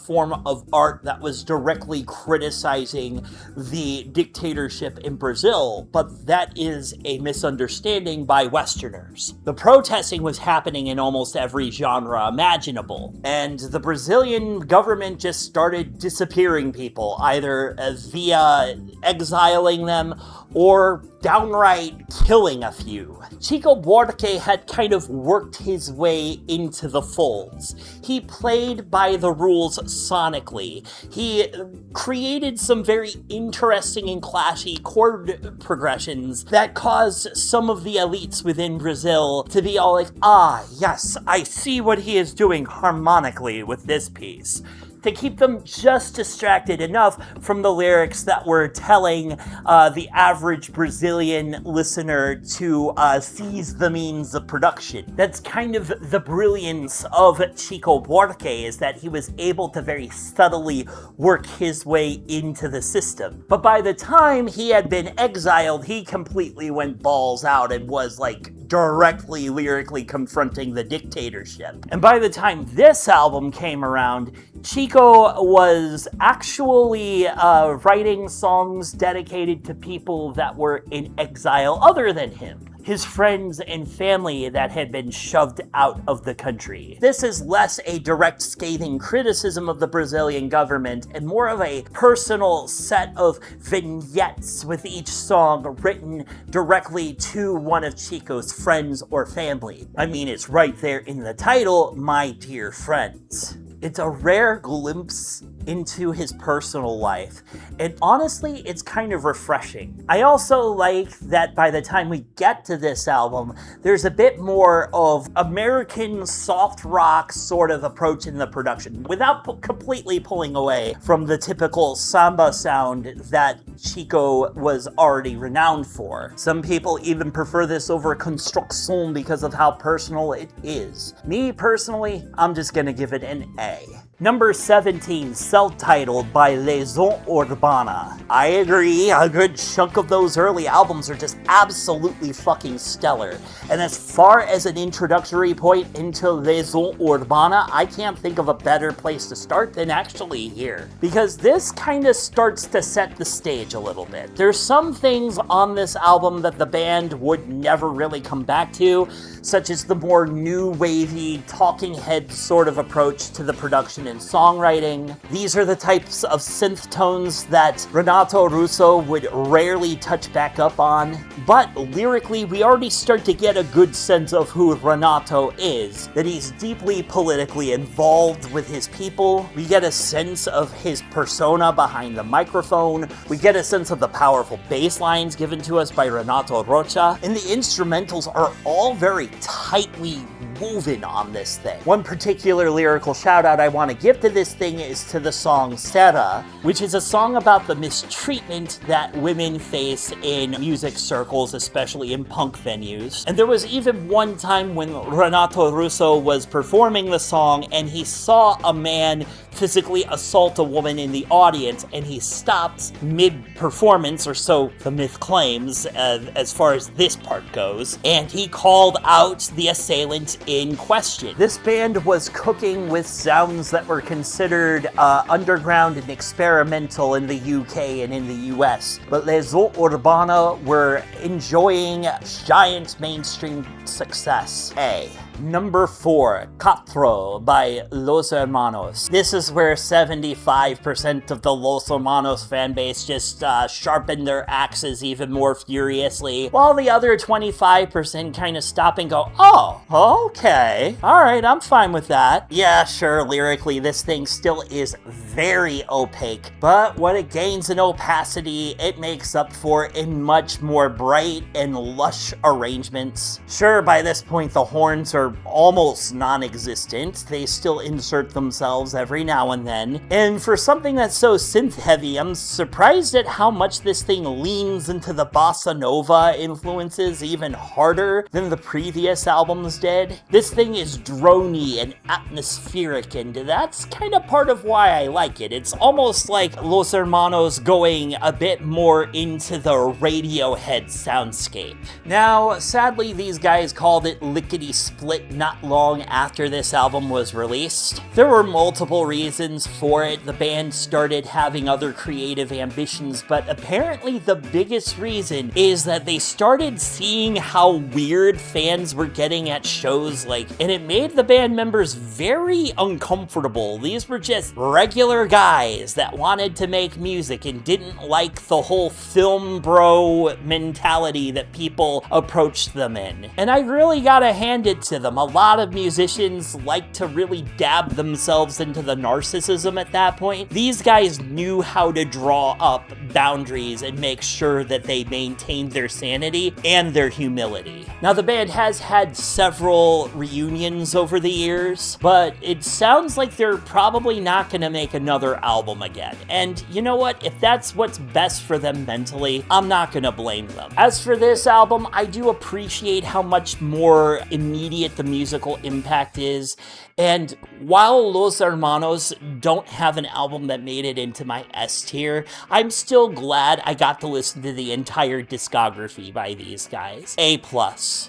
form of art that was directly criticizing the dictatorship in Brazil, but that is a misunderstanding by Westerners. The protesting was happening in almost every genre imaginable, and the Brazilian government just started disappearing people, either via exiling them or downright killing a few. Chico Buarque had kind of worked his way into the folds. He played by the rules sonically. He created some very interesting and clashy chord progressions that caused some of the elites within Brazil to be all like, ah, yes, I see what he is doing harmonically with this piece, to keep them just distracted enough from the lyrics that were telling the average Brazilian listener to seize the means of production. That's kind of the brilliance of Chico Buarque, is that he was able to very subtly work his way into the system. But by the time he had been exiled, he completely went balls out and was like directly lyrically confronting the dictatorship. And by the time this album came around, Chico was actually writing songs dedicated to people that were in exile other than him. His friends and family that had been shoved out of the country. This is less a direct scathing criticism of the Brazilian government and more of a personal set of vignettes with each song written directly to one of Chico's friends or family. I mean, it's right there in the title, My Dear Friends. It's a rare glimpse into his personal life, and honestly, it's kind of refreshing. I also like that by the time we get to this album, there's a bit more of American soft rock sort of approach in the production, without completely pulling away from the typical samba sound that Chico was already renowned for. Some people even prefer this over Construction because of how personal it is. Me, personally, I'm just gonna give it an A. Number 17, self-titled by Legiao Urbana. I agree, a good chunk of those early albums are just absolutely fucking stellar. And as far as an introductory point into Legiao Urbana, I can't think of a better place to start than actually here. Because this kind of starts to set the stage a little bit. There's some things on this album that the band would never really come back to, such as the more new wavy, talking head sort of approach to the production and songwriting. These are the types of synth tones that Renato Russo would rarely touch back up on. But lyrically, we already start to get a good sense of who Renato is, that he's deeply politically involved with his people. We get a sense of his persona behind the microphone. We get a sense of the powerful bass lines given to us by Renato Rocha. And the instrumentals are all very tightly woven on this thing. One particular lyrical shout out I want to give to this thing is to the song Serra, which is a song about the mistreatment that women face in music circles, especially in punk venues. And there was even one time when Renato Russo was performing the song and he saw a man physically assault a woman in the audience, and he stopped mid-performance, or so the myth claims, as far as this part goes, and he called out the assailant in question. This band was cooking with sounds that were considered underground and experimental in the UK and in the US, but Legiao Urbana were enjoying giant mainstream success. A. Number 4, Cuatro by Los Hermanos. This is where 75% of the Los Hermanos fanbase just sharpened their axes even more furiously, while the other 25% kind of stop and go, oh, okay, alright, I'm fine with that. Yeah, sure, lyrically, this thing still is very opaque, but what it gains in opacity, it makes up for in much more bright and lush arrangements. Sure, by this point, the horns are almost non-existent. They still insert themselves every now and then. And for something that's so synth-heavy, I'm surprised at how much this thing leans into the bossa nova influences even harder than the previous albums did. This thing is droney and atmospheric, and that's kind of part of why I like it. It's almost like Los Hermanos going a bit more into the Radiohead soundscape. Now, sadly, these guys called it lickety-split not long after this album was released. There were multiple reasons for it. The band started having other creative ambitions, but apparently the biggest reason is that they started seeing how weird fans were getting at shows, and it made the band members very uncomfortable. These were just regular guys that wanted to make music and didn't like the whole film bro mentality that people approached them in. And I really gotta hand it to them. A lot of musicians like to really dab themselves into the narcissism at that point. These guys knew how to draw up boundaries and make sure that they maintained their sanity and their humility. Now, the band has had several reunions over the years, but it sounds like they're probably not going to make another album again. And you know what? If that's what's best for them mentally, I'm not going to blame them. As for this album, I do appreciate how much more immediate the musical impact is. And while Los Hermanos don't have an album that made it into my S tier, I'm still glad I got to listen to the entire discography by these guys. A+.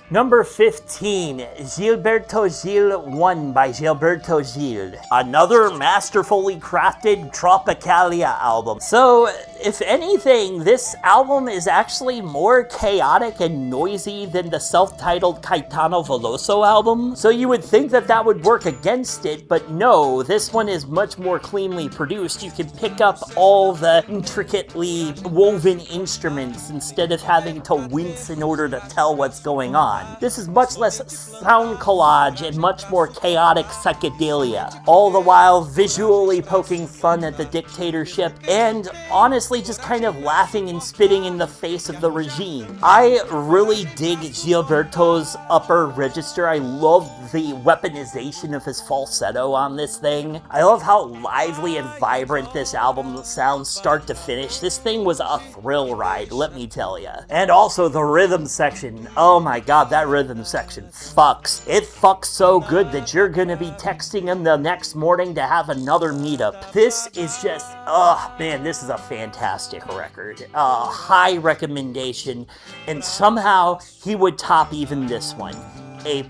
Number 15, Gilberto Gil 1 by Gilberto Gil. Another masterfully crafted Tropicalia album. So, if anything, this album is actually more chaotic and noisy than the self-titled Caetano Veloso album. So you would think that that would work against it, but no, this one is much more cleanly produced. You can pick up all the intricately woven instruments instead of having to wince in order to tell what's going on. This is much less sound collage and much more chaotic psychedelia, all the while visually poking fun at the dictatorship and honestly just kind of laughing and spitting in the face of the regime. I really dig Gilberto's upper register. I love the weaponization of his falsetto on this thing. I love how lively and vibrant this album sounds start to finish. This thing was a thrill ride, let me tell ya. And also the rhythm section. Oh my god, that rhythm section fucks. It fucks so good that you're gonna be texting him the next morning to have another meetup. This is just, oh man, this is a fantastic record. High recommendation, and somehow he would top even this one. A+.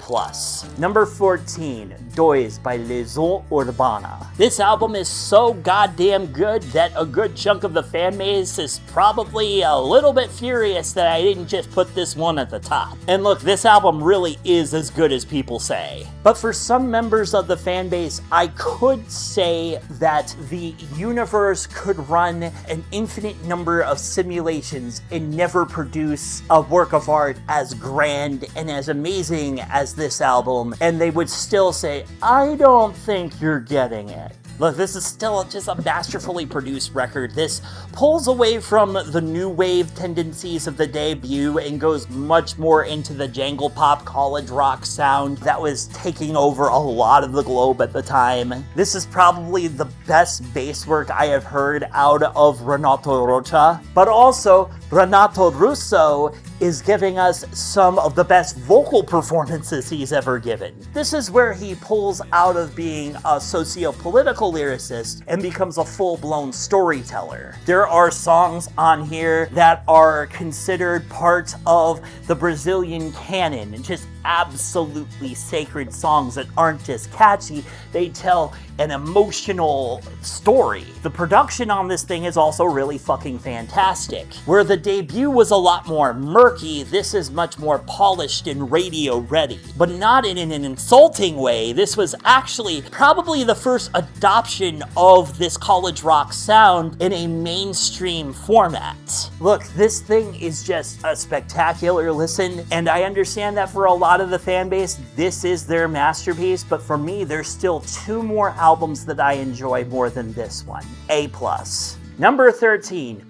Number 14, Dois by Legiao Urbana. This album is so goddamn good that a good chunk of the fan base is probably a little bit furious that I didn't just put this one at the top. And look, this album really is as good as people say. But for some members of the fan base, I could say that the universe could run an infinite number of simulations and never produce a work of art as grand and as amazing as this album, and they would still say, I don't think you're getting it. Look, this is still just a masterfully produced record. This pulls away from the new wave tendencies of the debut and goes much more into the jangle pop college rock sound that was taking over a lot of the globe at the time. This is probably the best bass work I have heard out of Renato Rocha, but also Renato Russo is giving us some of the best vocal performances he's ever given. This is where he pulls out of being a socio-political lyricist and becomes a full-blown storyteller. There are songs on here that are considered part of the Brazilian canon, and just absolutely sacred songs that aren't just catchy, they tell an emotional story. The production on this thing is also really fucking fantastic. Where the debut was a lot more murky, this is much more polished and radio ready. But not in an insulting way. This was actually probably the first adoption of this college rock sound in a mainstream format. Look, this thing is just a spectacular listen, and I understand that for a lot of the fan base, this is their masterpiece, but for me, there's still two more albums that I enjoy more than this one. A+. Number 13,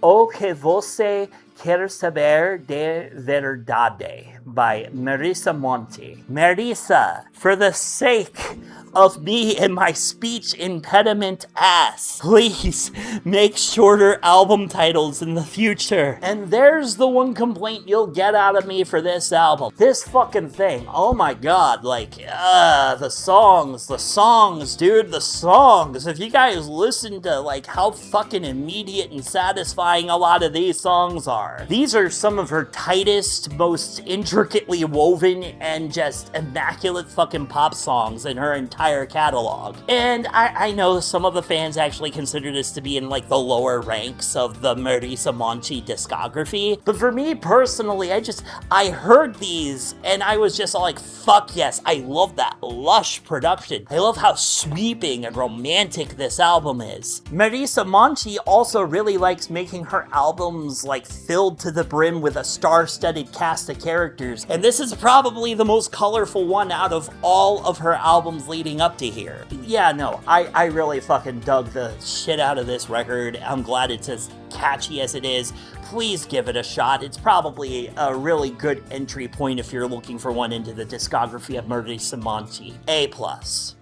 O Que Você Quer Saber de Verdade by Marisa Monte. Marisa, for the sake of me and my speech impediment ass, please make shorter album titles in the future. And there's the one complaint you'll get out of me for this album. This fucking thing, oh my god, like, the songs, dude, the songs. If you guys listen to, like, how fucking immediate and satisfying a lot of these songs are. These are some of her tightest, most intricately woven, and just immaculate fucking pop songs in her entire catalog. And I know some of the fans actually consider this to be in like the lower ranks of the Marisa Monte discography, but for me personally, I heard these and I was just like, fuck yes, I love that lush production. I love how sweeping and romantic this album is. Marisa Monte also really likes making her albums like filled to the brim with a star-studded cast of characters, and this is probably the most colorful one out of all of her albums leading up to here. Yeah, no, I really fucking dug the shit out of this record. I'm glad it's as catchy as it is, please give it a shot. It's probably a really good entry point if you're looking for one into the discography of Marisa Monte. A+.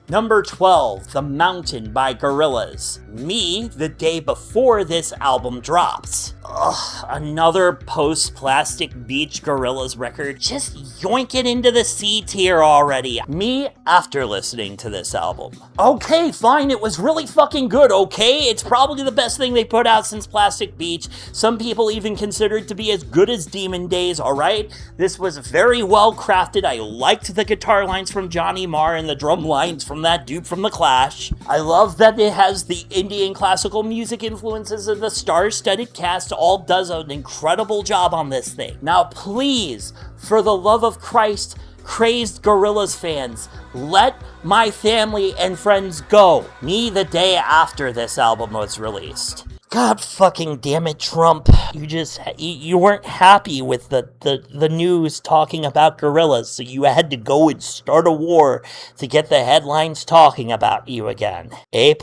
Number 12, The Mountain by Gorillaz. Me, the day before this album drops. Ugh, another post-Plastic Beach Gorillaz record. Just yoink it into the C tier already. Me, after listening to this album. Okay, fine, it was really fucking good, okay? It's probably the best thing they put out since Plastic Beach. Some people even consider it to be as good as Demon Days, alright? This was very well crafted. I liked the guitar lines from Johnny Marr and the drum lines from that dude from The Clash. I love that it has the Indian classical music influences of the star-studded cast. All does an incredible job on this thing. Now please, for the love of Christ, crazed Gorillaz fans, let my family and friends go. Me, the day after this album was released. God fucking damn it, Trump. You weren't happy with the news talking about Gorillaz, so you had to go and start a war to get the headlines talking about you again. A+.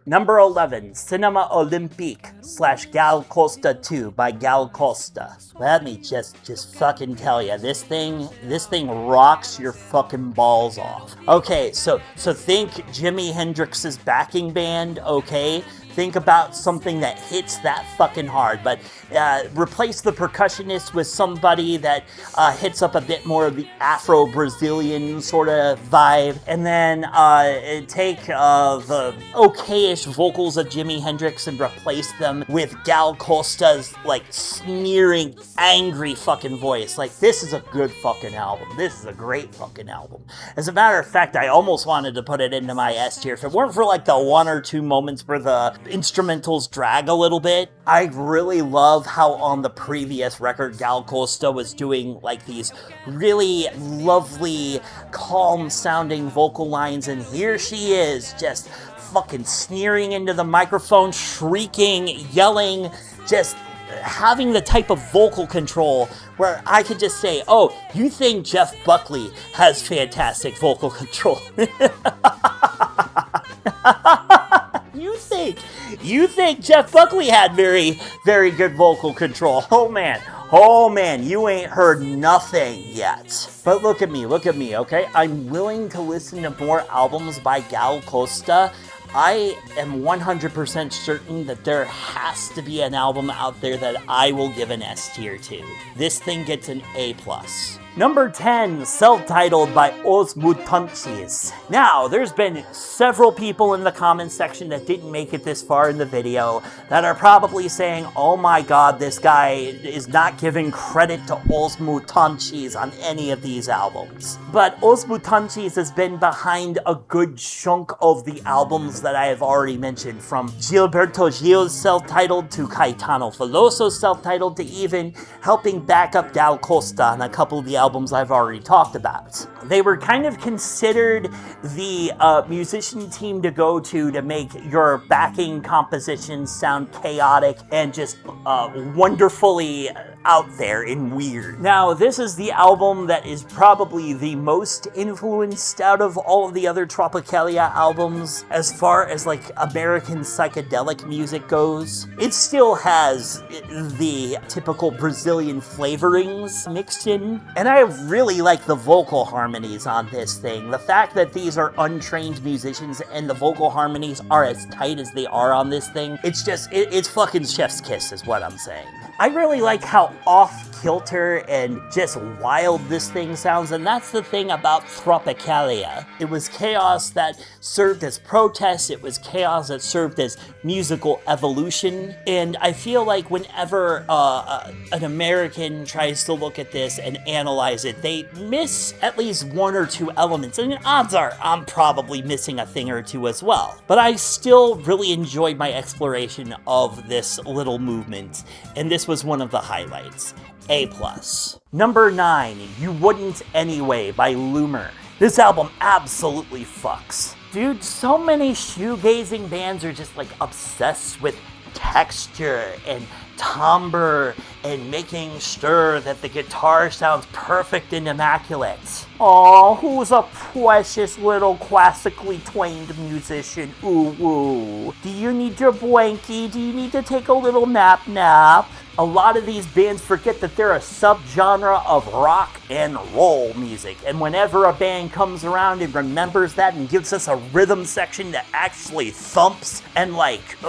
Number 11, Cinema Olympique / Gal Costa 2 by Gal Costa. Let me just fucking tell you, this thing rocks your fucking balls off. Okay, so think Jimi Hendrix's backing band, okay? Think about something that hits that fucking hard, but replace the percussionist with somebody that hits up a bit more of the Afro-Brazilian sort of vibe, and then take the okay-ish vocals of Jimi Hendrix and replace them with Gal Costa's, like, sneering, angry fucking voice. Like, this is a good fucking album. This is a great fucking album. As a matter of fact, I almost wanted to put it into my S tier. If it weren't for, like, the one or two moments where the instrumentals drag a little bit. I really love how on the previous record Gal Costa was doing like these really lovely, calm sounding vocal lines, and here she is just fucking sneering into the microphone, shrieking, yelling, just having the type of vocal control where I could just say, oh, you think Jeff Buckley has fantastic vocal control. You think Jeff Buckley had very, very good vocal control. Oh man, you ain't heard nothing yet. But look at me, okay? I'm willing to listen to more albums by Gal Costa. I am 100% certain that there has to be an album out there that I will give an S tier to. This thing gets an A+. Number 10, Self-Titled by Os Mutantes. Now, there's been several people in the comments section that didn't make it this far in the video that are probably saying, oh my god, this guy is not giving credit to Os Mutantes on any of these albums. But Os Mutantes has been behind a good chunk of the albums that I have already mentioned, from Gilberto Gil's Self-Titled to Caetano Veloso's Self-Titled to even helping back up Gal Costa on a couple of the albums I've already talked about. They were kind of considered the musician team to go to make your backing compositions sound chaotic and just wonderfully out there and weird. Now, this is the album that is probably the most influenced out of all of the other Tropicalia albums as far as like American psychedelic music goes. It still has the typical Brazilian flavorings mixed in, and I really like the vocal harmonies on this thing. The fact that these are untrained musicians and the vocal harmonies are as tight as they are on this thing, it's fucking chef's kiss is what I'm saying. I really like how off-kilter and just wild this thing sounds, and that's the thing about Tropicalia. It was chaos that served as protest, it was chaos that served as musical evolution, and I feel like whenever an American tries to look at this and analyze it, they miss at least one or two elements, and odds are I'm probably missing a thing or two as well. But I still really enjoyed my exploration of this little movement, and this was one of the highlights. A+. Number 9, You Wouldn't Anyway by Loomer. This album absolutely fucks. Dude, so many shoegazing bands are just like obsessed with texture and timbre and making sure that the guitar sounds perfect and immaculate. Oh, who's a precious little classically trained musician? Ooh, ooh. Do you need your blankie? Do you need to take a little nap? A lot of these bands forget that they're a subgenre of rock and roll music, and whenever a band comes around and remembers that and gives us a rhythm section that actually thumps and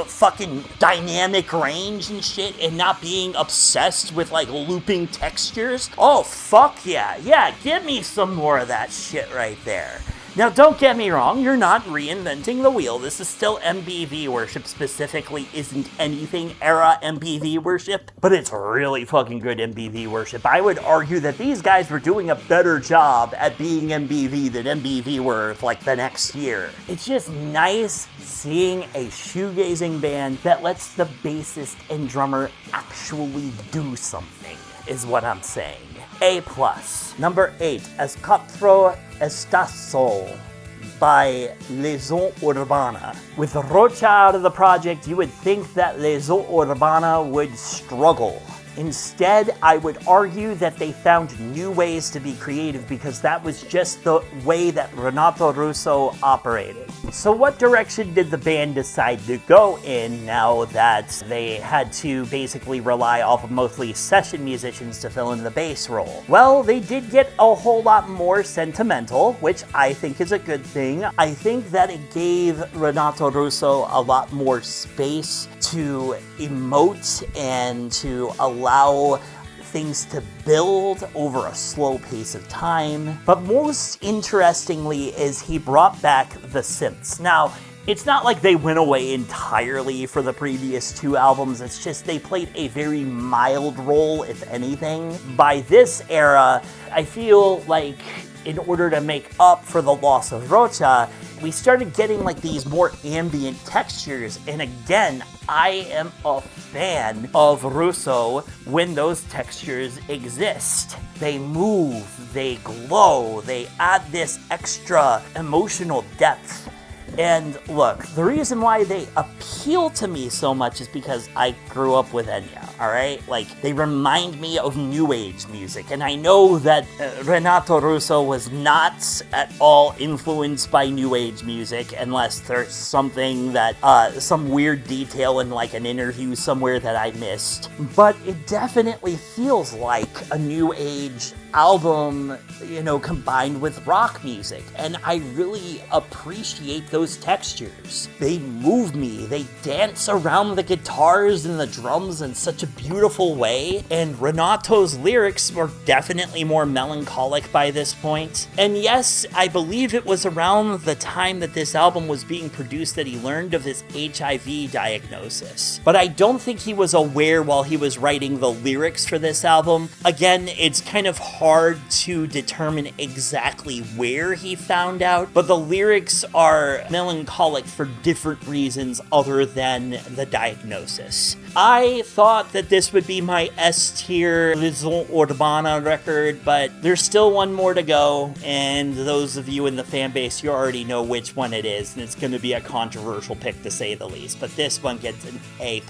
fucking dynamic range and shit, and not being obsessed with looping textures, oh fuck yeah, give me some more of that shit right there. Now, don't get me wrong, you're not reinventing the wheel. This is still MBV worship. Specifically isn't anything era MBV worship, but it's really fucking good MBV worship. I would argue that these guys were doing a better job at being MBV than MBV were the next year. It's just nice seeing a shoegazing band that lets the bassist and drummer actually do something, is what I'm saying. A+. Number 8, Es Cuatro Estazo by Legiao Urbana. With Rocha out of the project, you would think that Legiao Urbana would struggle. Instead, I would argue that they found new ways to be creative because that was just the way that Renato Russo operated. So what direction did the band decide to go in now that they had to basically rely off of mostly session musicians to fill in the bass role? Well, they did get a whole lot more sentimental, which I think is a good thing. I think that it gave Renato Russo a lot more space to emote and to allow things to build over a slow pace of time. But most interestingly is he brought back the synths. Now, it's not like they went away entirely for the previous 2 albums, it's just they played a very mild role, if anything. By this era, I feel like in order to make up for the loss of Rocha, we started getting these more ambient textures, and again, I am a fan of Russo when those textures exist. They move, they glow, they add this extra emotional depth. And look, the reason why they appeal to me so much is because I grew up with Enya, alright? They remind me of New Age music, and I know that Renato Russo was not at all influenced by New Age music, unless there's something that, some weird detail in an interview somewhere that I missed. But it definitely feels like a New Age album, combined with rock music, and I really appreciate those textures. They move me, they dance around the guitars and the drums in such a beautiful way, and Renato's lyrics were definitely more melancholic by this point. And yes, I believe it was around the time that this album was being produced that he learned of his HIV diagnosis, but I don't think he was aware while he was writing the lyrics for this album. Again, it's kind of hard to determine exactly where he found out, but the lyrics are melancholic for different reasons other than the diagnosis. I thought that this would be my S-tier Legiao Urbana record, but there's still one more to go, and those of you in the fan base, you already know which one it is, and it's going to be a controversial pick to say the least, but this one gets an A+.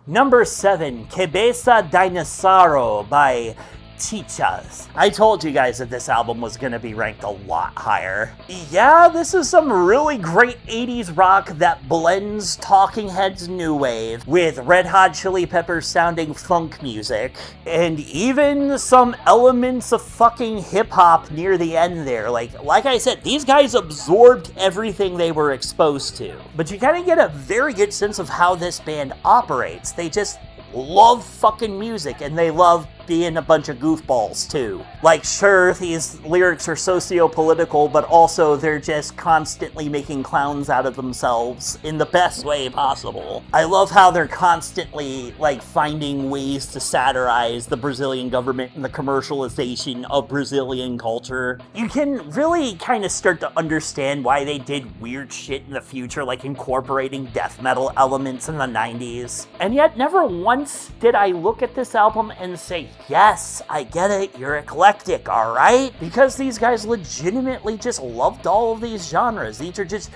Number 7, Cabeza Dinosauro by Chichas. I told you guys that this album was gonna be ranked a lot higher. Yeah, this is some really great 80s rock that blends Talking Heads new wave with Red Hot Chili Peppers sounding funk music, and even some elements of fucking hip-hop near the end there. Like I said, these guys absorbed everything they were exposed to. But you kind of get a very good sense of how this band operates. They just love fucking music, and they love being a bunch of goofballs too. Sure, these lyrics are socio-political, but also they're just constantly making clowns out of themselves in the best way possible. I love how they're constantly finding ways to satirize the Brazilian government and the commercialization of Brazilian culture. You can really kind of start to understand why they did weird shit in the future, incorporating death metal elements in the 90s. And yet never once did I look at this album and say, yes, I get it, you're eclectic, alright? Because these guys legitimately just loved all of these genres. These are just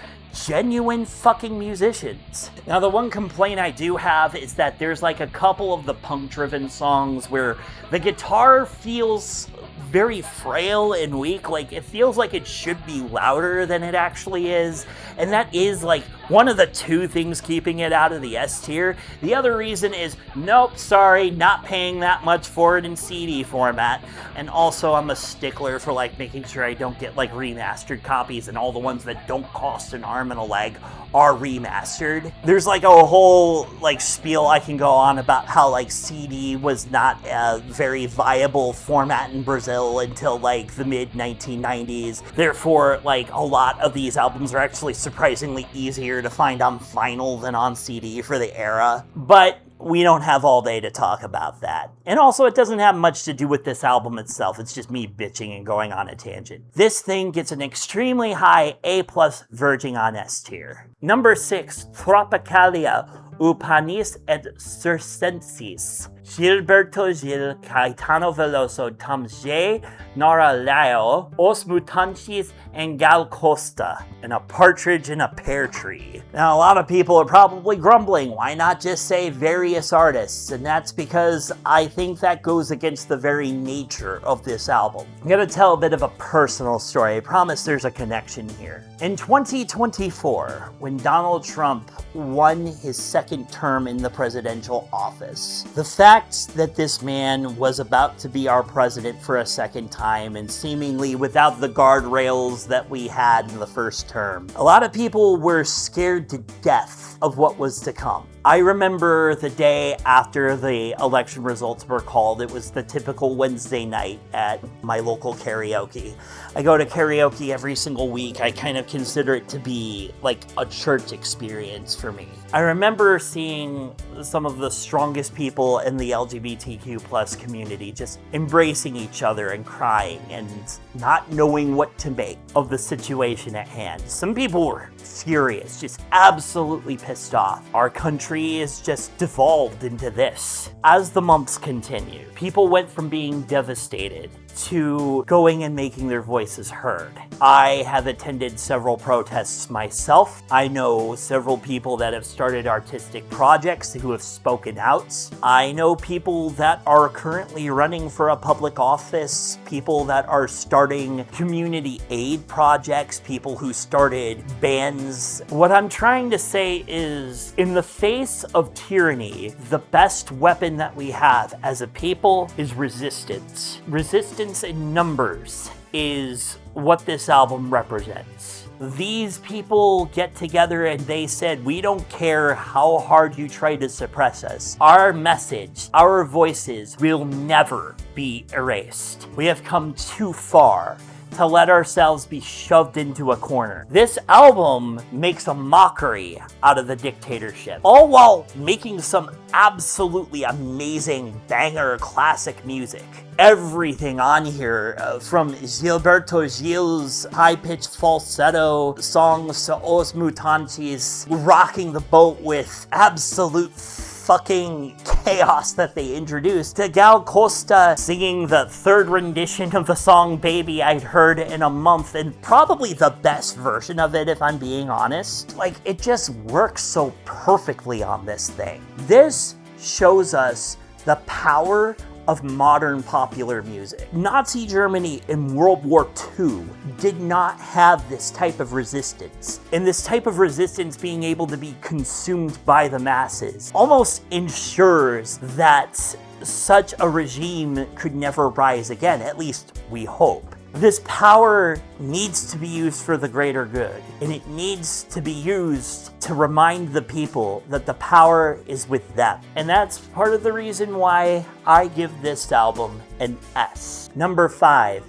genuine fucking musicians. Now, the one complaint I do have is that there's like a couple of the punk-driven songs where the guitar feels very frail and weak. Like, it feels like it should be louder than it actually is. And that is like one of the two things keeping it out of the S tier. The other reason is, nope, sorry, not paying that much for it in CD format. And also, I'm a stickler for like making sure I don't get like remastered copies, and all the ones that don't cost an arm and a leg are remastered. There's like a whole like spiel I can go on about how like CD was not a very viable format in Brazil until like the mid 1990s. Therefore, like a lot of these albums are actually surprisingly easier to find on vinyl than on CD for the era. But we don't have all day to talk about that. And also, it doesn't have much to do with this album itself. It's just me bitching and going on a tangent. This thing gets an extremely high A+ verging on S tier. Number 6, Tropicalia, Upanis et Circenses. Gilberto Gil, Caetano Veloso, Tom J, Nora Legiao, Os Mutantes, and Gal Costa, and a partridge in a pear tree. Now, a lot of people are probably grumbling, why not just say various artists? And that's because I think that goes against the very nature of this album. I'm gonna tell a bit of a personal story. I promise there's a connection here. In 2024, when Donald Trump won his second term in the presidential office, the fact that this man was about to be our president for a second time, and seemingly without the guardrails that we had in the first term, a lot of people were scared to death of what was to come. I remember the day after the election results were called. It was the typical Wednesday night at my local karaoke. I go to karaoke every single week. I kind of consider it to be like a church experience for me. I remember seeing some of the strongest people in the LGBTQ plus community just embracing each other and crying and not knowing what to make of the situation at hand. Some people were furious, just absolutely pissed off. Our country is just devolved into this. As the months continue, people went from being devastated to going and making their voices heard. I have attended several protests myself. I know several people that have started artistic projects who have spoken out. I know people that are currently running for a public office, people that are starting community aid projects, people who started bands. What I'm trying to say is, in the face of tyranny, the best weapon that we have as a people is resistance. Resistance in numbers is what this album represents. These people get together and they said, we don't care how hard you try to suppress us. Our message, our voices will never be erased. We have come too far to let ourselves be shoved into a corner. This album makes a mockery out of the dictatorship, all while making some absolutely amazing banger classic music. Everything on here, from Gilberto Gil's high-pitched falsetto songs to Os Mutantes rocking the boat with absolute fucking chaos that they introduced, to Gal Costa singing the third rendition of the song Baby I'd heard in a month, and probably the best version of it if I'm being honest. Like, it just works so perfectly on this thing. This shows us the power of modern popular music. Nazi Germany in World War II did not have this type of resistance. And this type of resistance being able to be consumed by the masses almost ensures that such a regime could never rise again, at least we hope. This power needs to be used for the greater good, and it needs to be used to remind the people that the power is with them. And that's part of the reason why I give this album an S. Number 5,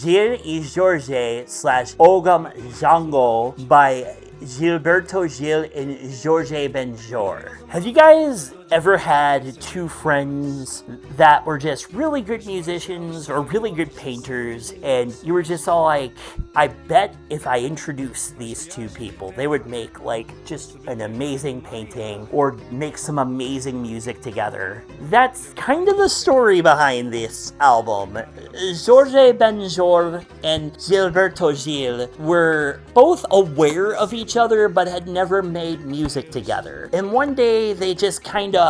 Gil y Jorge / Ogam Django by Gilberto Gil and Jorge Benjor. Have you guys ever had two friends that were just really good musicians or really good painters, and you were just all like, I bet if I introduced these two people, they would make like just an amazing painting or make some amazing music together. That's kind of the story behind this album. Jorge Benjor and Gilberto Gil were both aware of each other but had never made music together. And one day they just kinda,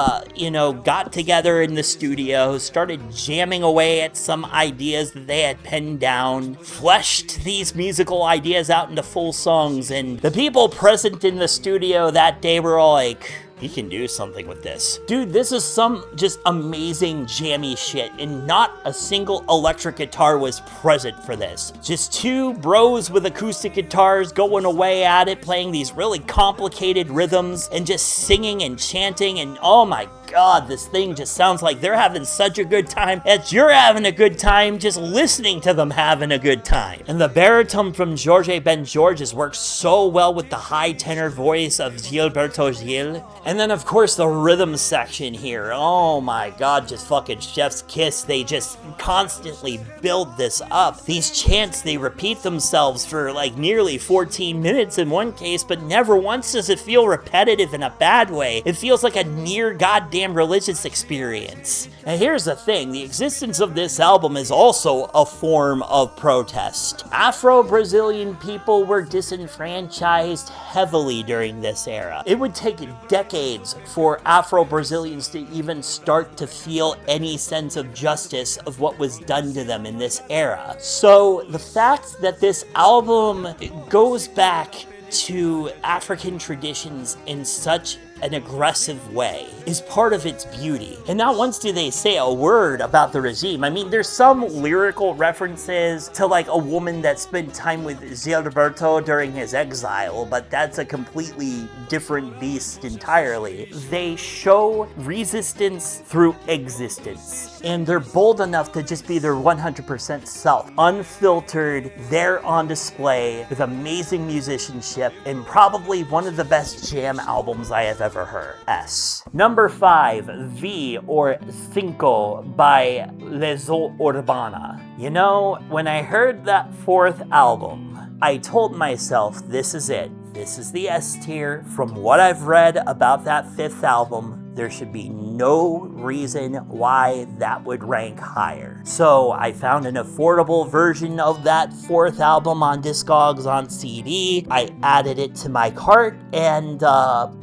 got together in the studio, started jamming away at some ideas that they had penned down, fleshed these musical ideas out into full songs, and the people present in the studio that day were all like, he can do something with this. Dude, this is some just amazing jammy shit, and not a single electric guitar was present for this. Just two bros with acoustic guitars going away at it, playing these really complicated rhythms, and just singing and chanting, and oh my God, this thing just sounds like they're having such a good time that you're having a good time just listening to them having a good time. And the baritone from Jorge Benjor just works so well with the high tenor voice of Gilberto Gil. And then of course the rhythm section here, oh my God, just fucking chef's kiss. They just constantly build this up. These chants, they repeat themselves for like nearly 14 minutes in one case, but never once does it feel repetitive in a bad way. It feels like a near goddamn religious experience. And here's the thing, the existence of this album is also a form of protest. Afro-Brazilian people were disenfranchised heavily during this era. It would take decades for Afro-Brazilians to even start to feel any sense of justice of what was done to them in this era. So the fact that this album goes back to African traditions in such an aggressive way is part of its beauty. And not once do they say a word about the regime. I mean, there's some lyrical references to like a woman that spent time with Gilberto during his exile, but that's a completely different beast entirely. They show resistance through existence, and they're bold enough to just be their 100% self, unfiltered, there on display with amazing musicianship, and probably one of the best jam albums I have ever heard. S. Number 5, V or Cinco by Legiao Urbana. You know, when I heard that fourth album, I told myself, this is it. This is the S tier. From what I've read about that fifth album, there should be no reason why that would rank higher. So I found an affordable version of that fourth album on Discogs on CD. I added it to my cart, and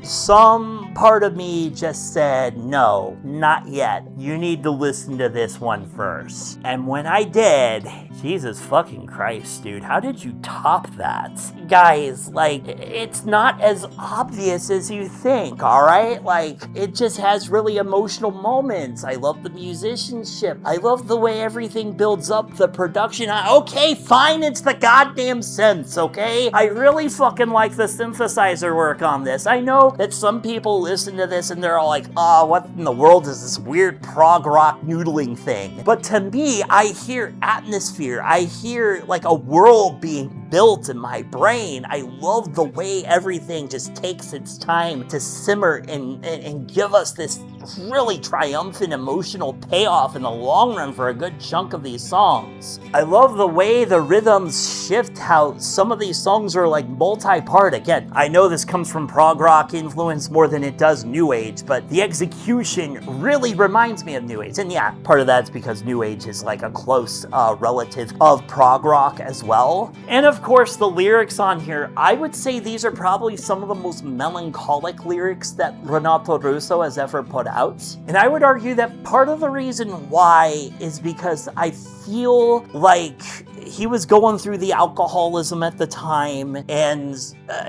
some part of me just said, no, not yet. You need to listen to this one first. And when I did, Jesus fucking Christ, dude, how did you top that? Guys, like, it's not as obvious as you think, alright? Like, it just has really emotional moments. I love the musicianship. I love the way everything builds up, the production. Okay, fine, it's the goddamn synths, okay? I really fucking like the synthesizer work on this. I know that some people listen to this and they're all like, what in the world is this weird prog rock noodling thing? But to me, I hear atmosphere. I hear like a world being built in my brain. I love the way everything just takes its time to simmer and give us this really triumphant emotional payoff in the long run for a good chunk of these songs. I love the way the rhythms shift, how some of these songs are like multi-part. Again, I know this comes from prog rock influence more than it does new age, but the execution really reminds me of new age. And yeah, part of that's because new age is like a close relative of prog rock as well. And of course, the lyrics on here, I would say these are probably some of the most melancholic lyrics that Renato Russo has ever put out. And I would argue that part of the reason why is because I feel like he was going through the alcoholism at the time, and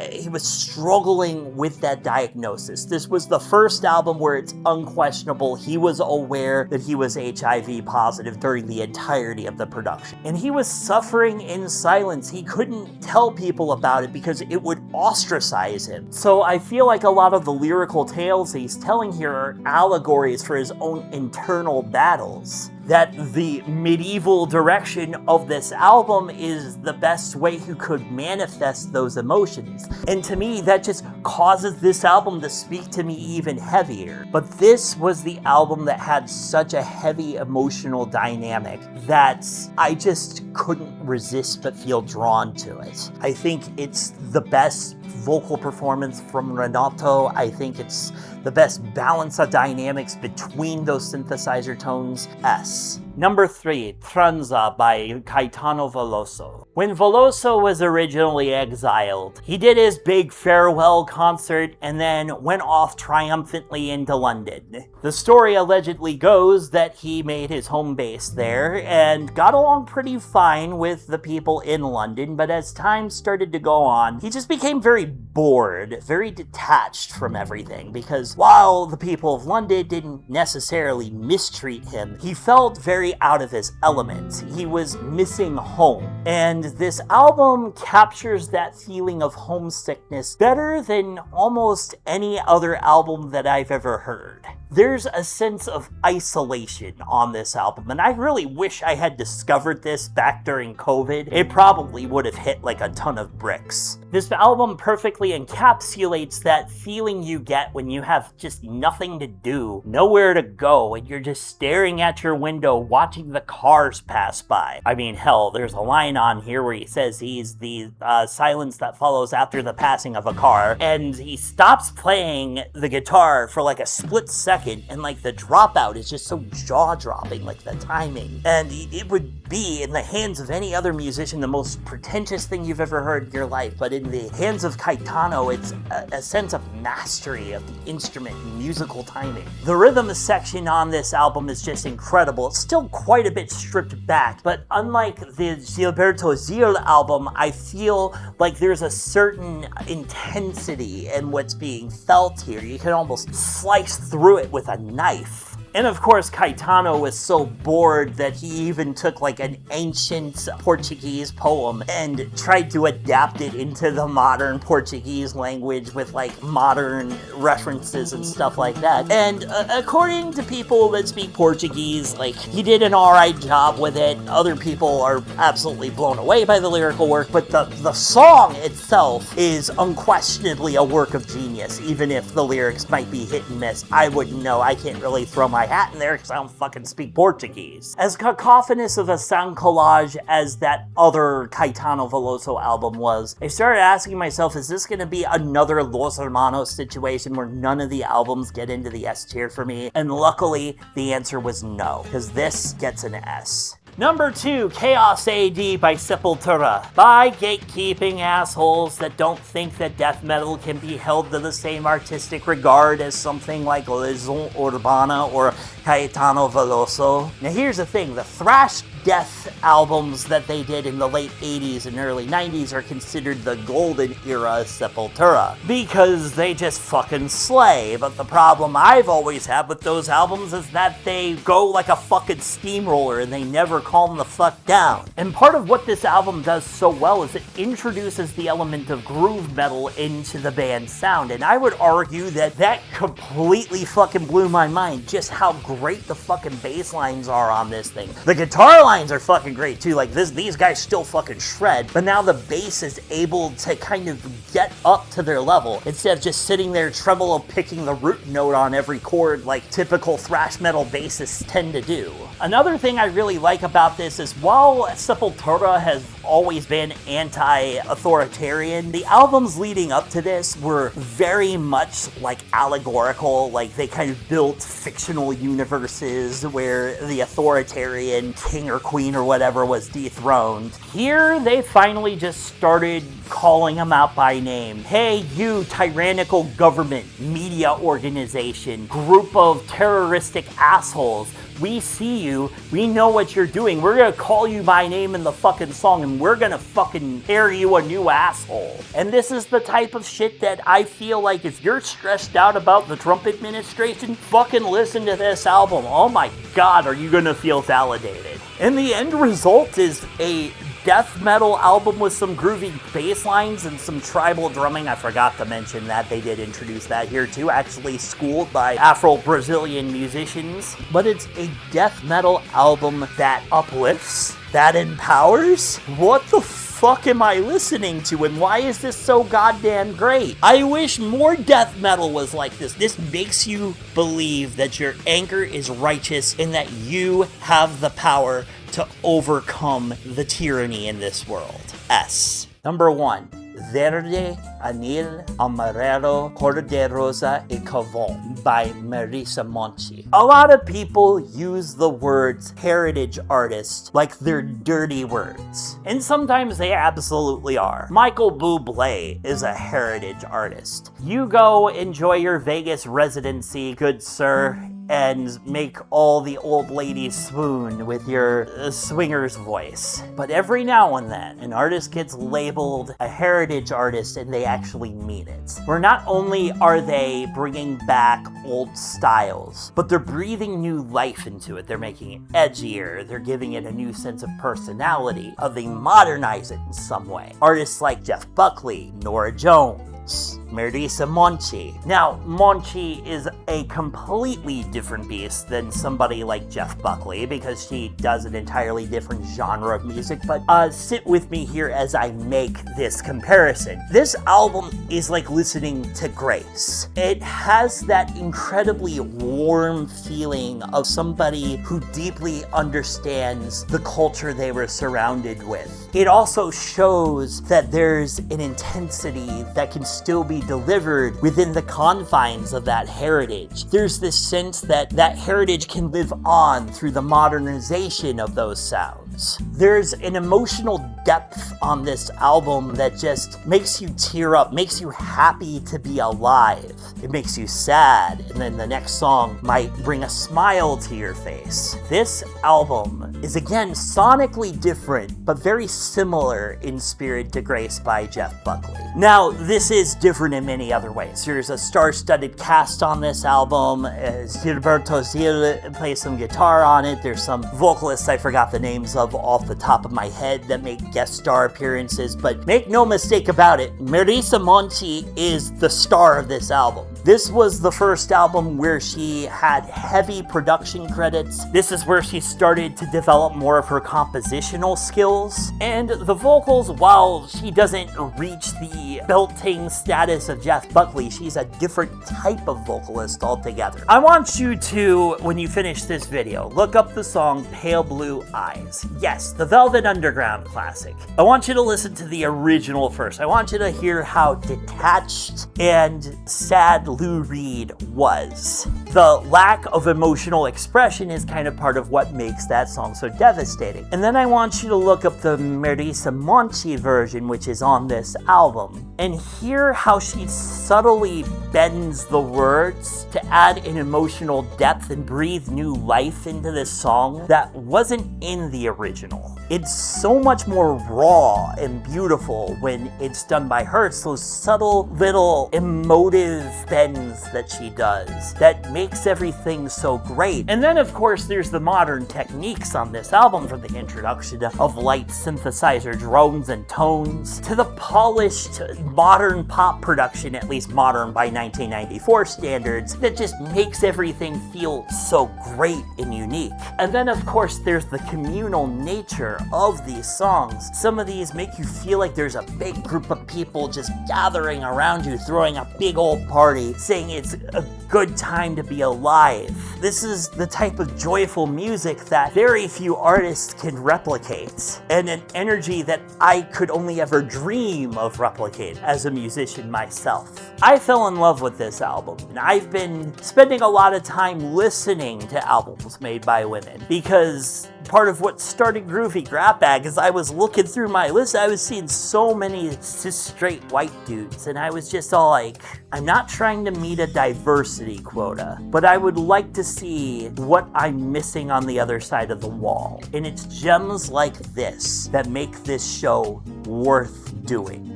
he was struggling with that diagnosis. This was the first album where it's unquestionable he was aware that he was HIV positive during the entirety of the production. And he was suffering in silence. He couldn't tell people about it because it would ostracize him. So I feel like a lot of the lyrical tales he's telling here are allegories for his own internal battles. that the medieval direction of this album is the best way you could manifest those emotions. And to me, that just causes this album to speak to me even heavier. But this was the album that had such a heavy emotional dynamic that I just couldn't resist but feel drawn to it. I think it's the best vocal performance from Renato. I think it's the best balance of dynamics between those synthesizer tones. S. Number 3, Tranza by Caetano Veloso. When Veloso was originally exiled, he did his big farewell concert and then went off triumphantly into London. The story allegedly goes that he made his home base there and got along pretty fine with the people in London, but as time started to go on, he just became very bored, very detached from everything, because while the people of London didn't necessarily mistreat him, he felt very out of his element. He was missing home. And this album captures that feeling of homesickness better than almost any other album that I've ever heard. There's a sense of isolation on this album, and I really wish I had discovered this back during COVID. It probably would have hit like a ton of bricks. This album perfectly encapsulates that feeling you get when you have just nothing to do, nowhere to go, and you're just staring at your window watching the cars pass by. I mean, hell, there's a line on here where he says he's the silence that follows after the passing of a car, and he stops playing the guitar for like a split second, and like the dropout is just so jaw-dropping, like the timing. And it would be, in the hands of any other musician, the most pretentious thing you've ever heard in your life, but in the hands of Caetano, it's a sense of mastery of the instrument and musical timing. The rhythm section on this album is just incredible. It's still quite a bit stripped back, but unlike the Gilberto Gil album, I feel like there's a certain intensity in what's being felt here. You can almost slice through it with a knife. And of course, Caetano was so bored that he even took like an ancient Portuguese poem and tried to adapt it into the modern Portuguese language with like modern references and stuff like that. And according to people that speak Portuguese, like, he did an alright job with it. Other people are absolutely blown away by the lyrical work, but the song itself is unquestionably a work of genius, even if the lyrics might be hit and miss. I wouldn't know. I can't really throw my hat in there because I don't fucking speak Portuguese. As cacophonous of a sound collage as that other Caetano Veloso album was, I started asking myself, is this going to be another Los Hermanos situation where none of the albums get into the S tier for me? And luckily, the answer was no, because this gets an S. Number 2, Chaos AD by Sepultura. By gatekeeping assholes that don't think that death metal can be held to the same artistic regard as something like Legiao Urbana or Caetano Veloso. Now here's the thing, the thrash death albums that they did in the late 80s and early 90s are considered the golden era of Sepultura, because they just fucking slay. But the problem I've always had with those albums is that they go like a fucking steamroller and they never calm the fuck down. And part of what this album does so well is it introduces the element of groove metal into the band's sound, and I would argue that that completely fucking blew my mind, just how great the fucking bass lines are on this thing. The guitar lines are fucking great too, like these guys still fucking shred, but now the bass is able to kind of get up to their level instead of just sitting there tremolo picking the root note on every chord like typical thrash metal bassists tend to do. Another thing I really like about this is while Sepultura has always been anti-authoritarian, the albums leading up to this were very much like allegorical, like they kind of built fictional universes where the authoritarian king or queen or whatever was dethroned. Here, they finally just started calling them out by name. Hey, you tyrannical government, media organization, group of terroristic assholes. We see you, we know what you're doing, we're gonna call you by name in the fucking song and we're gonna fucking tear you a new asshole. And this is the type of shit that I feel like if you're stressed out about the Trump administration, fucking listen to this album. Oh my god, are you gonna feel validated. And the end result is a death metal album with some groovy bass lines and some tribal drumming. I forgot to mention that they did introduce that here too, actually schooled by Afro-Brazilian musicians. But it's a death metal album that uplifts, that empowers. What the fuck am I listening to, and why is this so goddamn great? I wish more death metal was like this. This makes you believe that your anger is righteous and that you have the power to overcome the tyranny in this world. S. Number 1. Verde, Anil, Amarelo, Cor de Rosa e Cavon by Marisa Monte. A lot of people use the words heritage artist like they're dirty words. And sometimes they absolutely are. Michael Bublé is a heritage artist. You go enjoy your Vegas residency, good sir, and make all the old ladies swoon with your swinger's voice. But every now and then, an artist gets labeled a heritage artist and they actually mean it. Where not only are they bringing back old styles, but they're breathing new life into it. They're making it edgier, they're giving it a new sense of personality, they modernize it in some way. Artists like Jeff Buckley, Norah Jones, Marisa Monte. Now, Monte is a completely different beast than somebody like Jeff Buckley because she does an entirely different genre of music, but sit with me here as I make this comparison. This album is like listening to Grace. It has that incredibly warm feeling of somebody who deeply understands the culture they were surrounded with. It also shows that there's an intensity that can still be delivered within the confines of that heritage. There's this sense that that heritage can live on through the modernization of those sounds. There's an emotional depth on this album that just makes you tear up, makes you happy to be alive. It makes you sad, and then the next song might bring a smile to your face. This album is again sonically different, but very similar in spirit to Grace by Jeff Buckley. Now, this is different in many other ways. There's a star-studded cast on this album. Gilberto Gil plays some guitar on it. There's some vocalists I forgot the names of off the top of my head that make guest star appearances, but make no mistake about it, Marisa Monte is the star of this album. This was the first album where she had heavy production credits. This is where she started to develop more of her compositional skills. And the vocals, while she doesn't reach the belting status of Jeff Buckley, she's a different type of vocalist altogether. I want you to, when you finish this video, look up the song Pale Blue Eyes. Yes, the Velvet Underground classic. I want you to listen to the original first. I want you to hear how detached and sad Lou Reed was. The lack of emotional expression is kind of part of what makes that song so devastating. And then I want you to look up the Marisa Monte version, which is on this album, and hear how she subtly bends the words to add an emotional depth and breathe new life into this song that wasn't in the original. It's so much more raw and beautiful when it's done by her. It's those subtle little emotive bends that she does that makes everything so great. And then of course there's the modern techniques on this album, from the introduction of light synthesizer drones and tones to the polished modern pop production, at least modern by 1994 standards, that just makes everything feel so great and unique. And then of course there's the communal nature of these songs. Some of these make you feel like there's a big group of people just gathering around you, throwing a big old party, saying it's a good time to be alive. This is the type of joyful music that very few artists can replicate, and an energy that I could only ever dream of replicating as a musician myself. I fell in love with this album, and I've been spending a lot of time listening to albums made by women, because part of what started Groovy Grab Bag is I was looking through my list, I was seeing so many cis straight white dudes, and I was just all like, I'm not trying to meet a diversity quota, but I would like to see what I'm missing on the other side of the wall. And it's gems like this that make this show worth doing.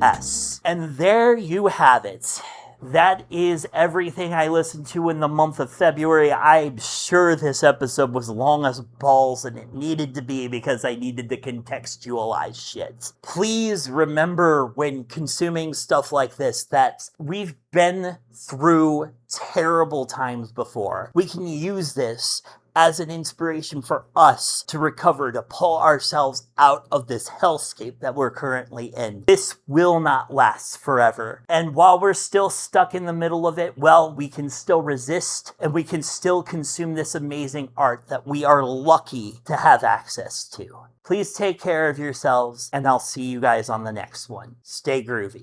And there you have it. that is everything I listened to in the month of February. I'm sure this episode was long as balls, and it needed to be because I needed to contextualize shit. Please remember when consuming stuff like this that we've been through terrible times before. We can use this as an inspiration for us to recover, to pull ourselves out of this hellscape that we're currently in. This will not last forever. And while we're still stuck in the middle of it, well, we can still resist and we can still consume this amazing art that we are lucky to have access to. Please take care of yourselves, and I'll see you guys on the next one. Stay groovy.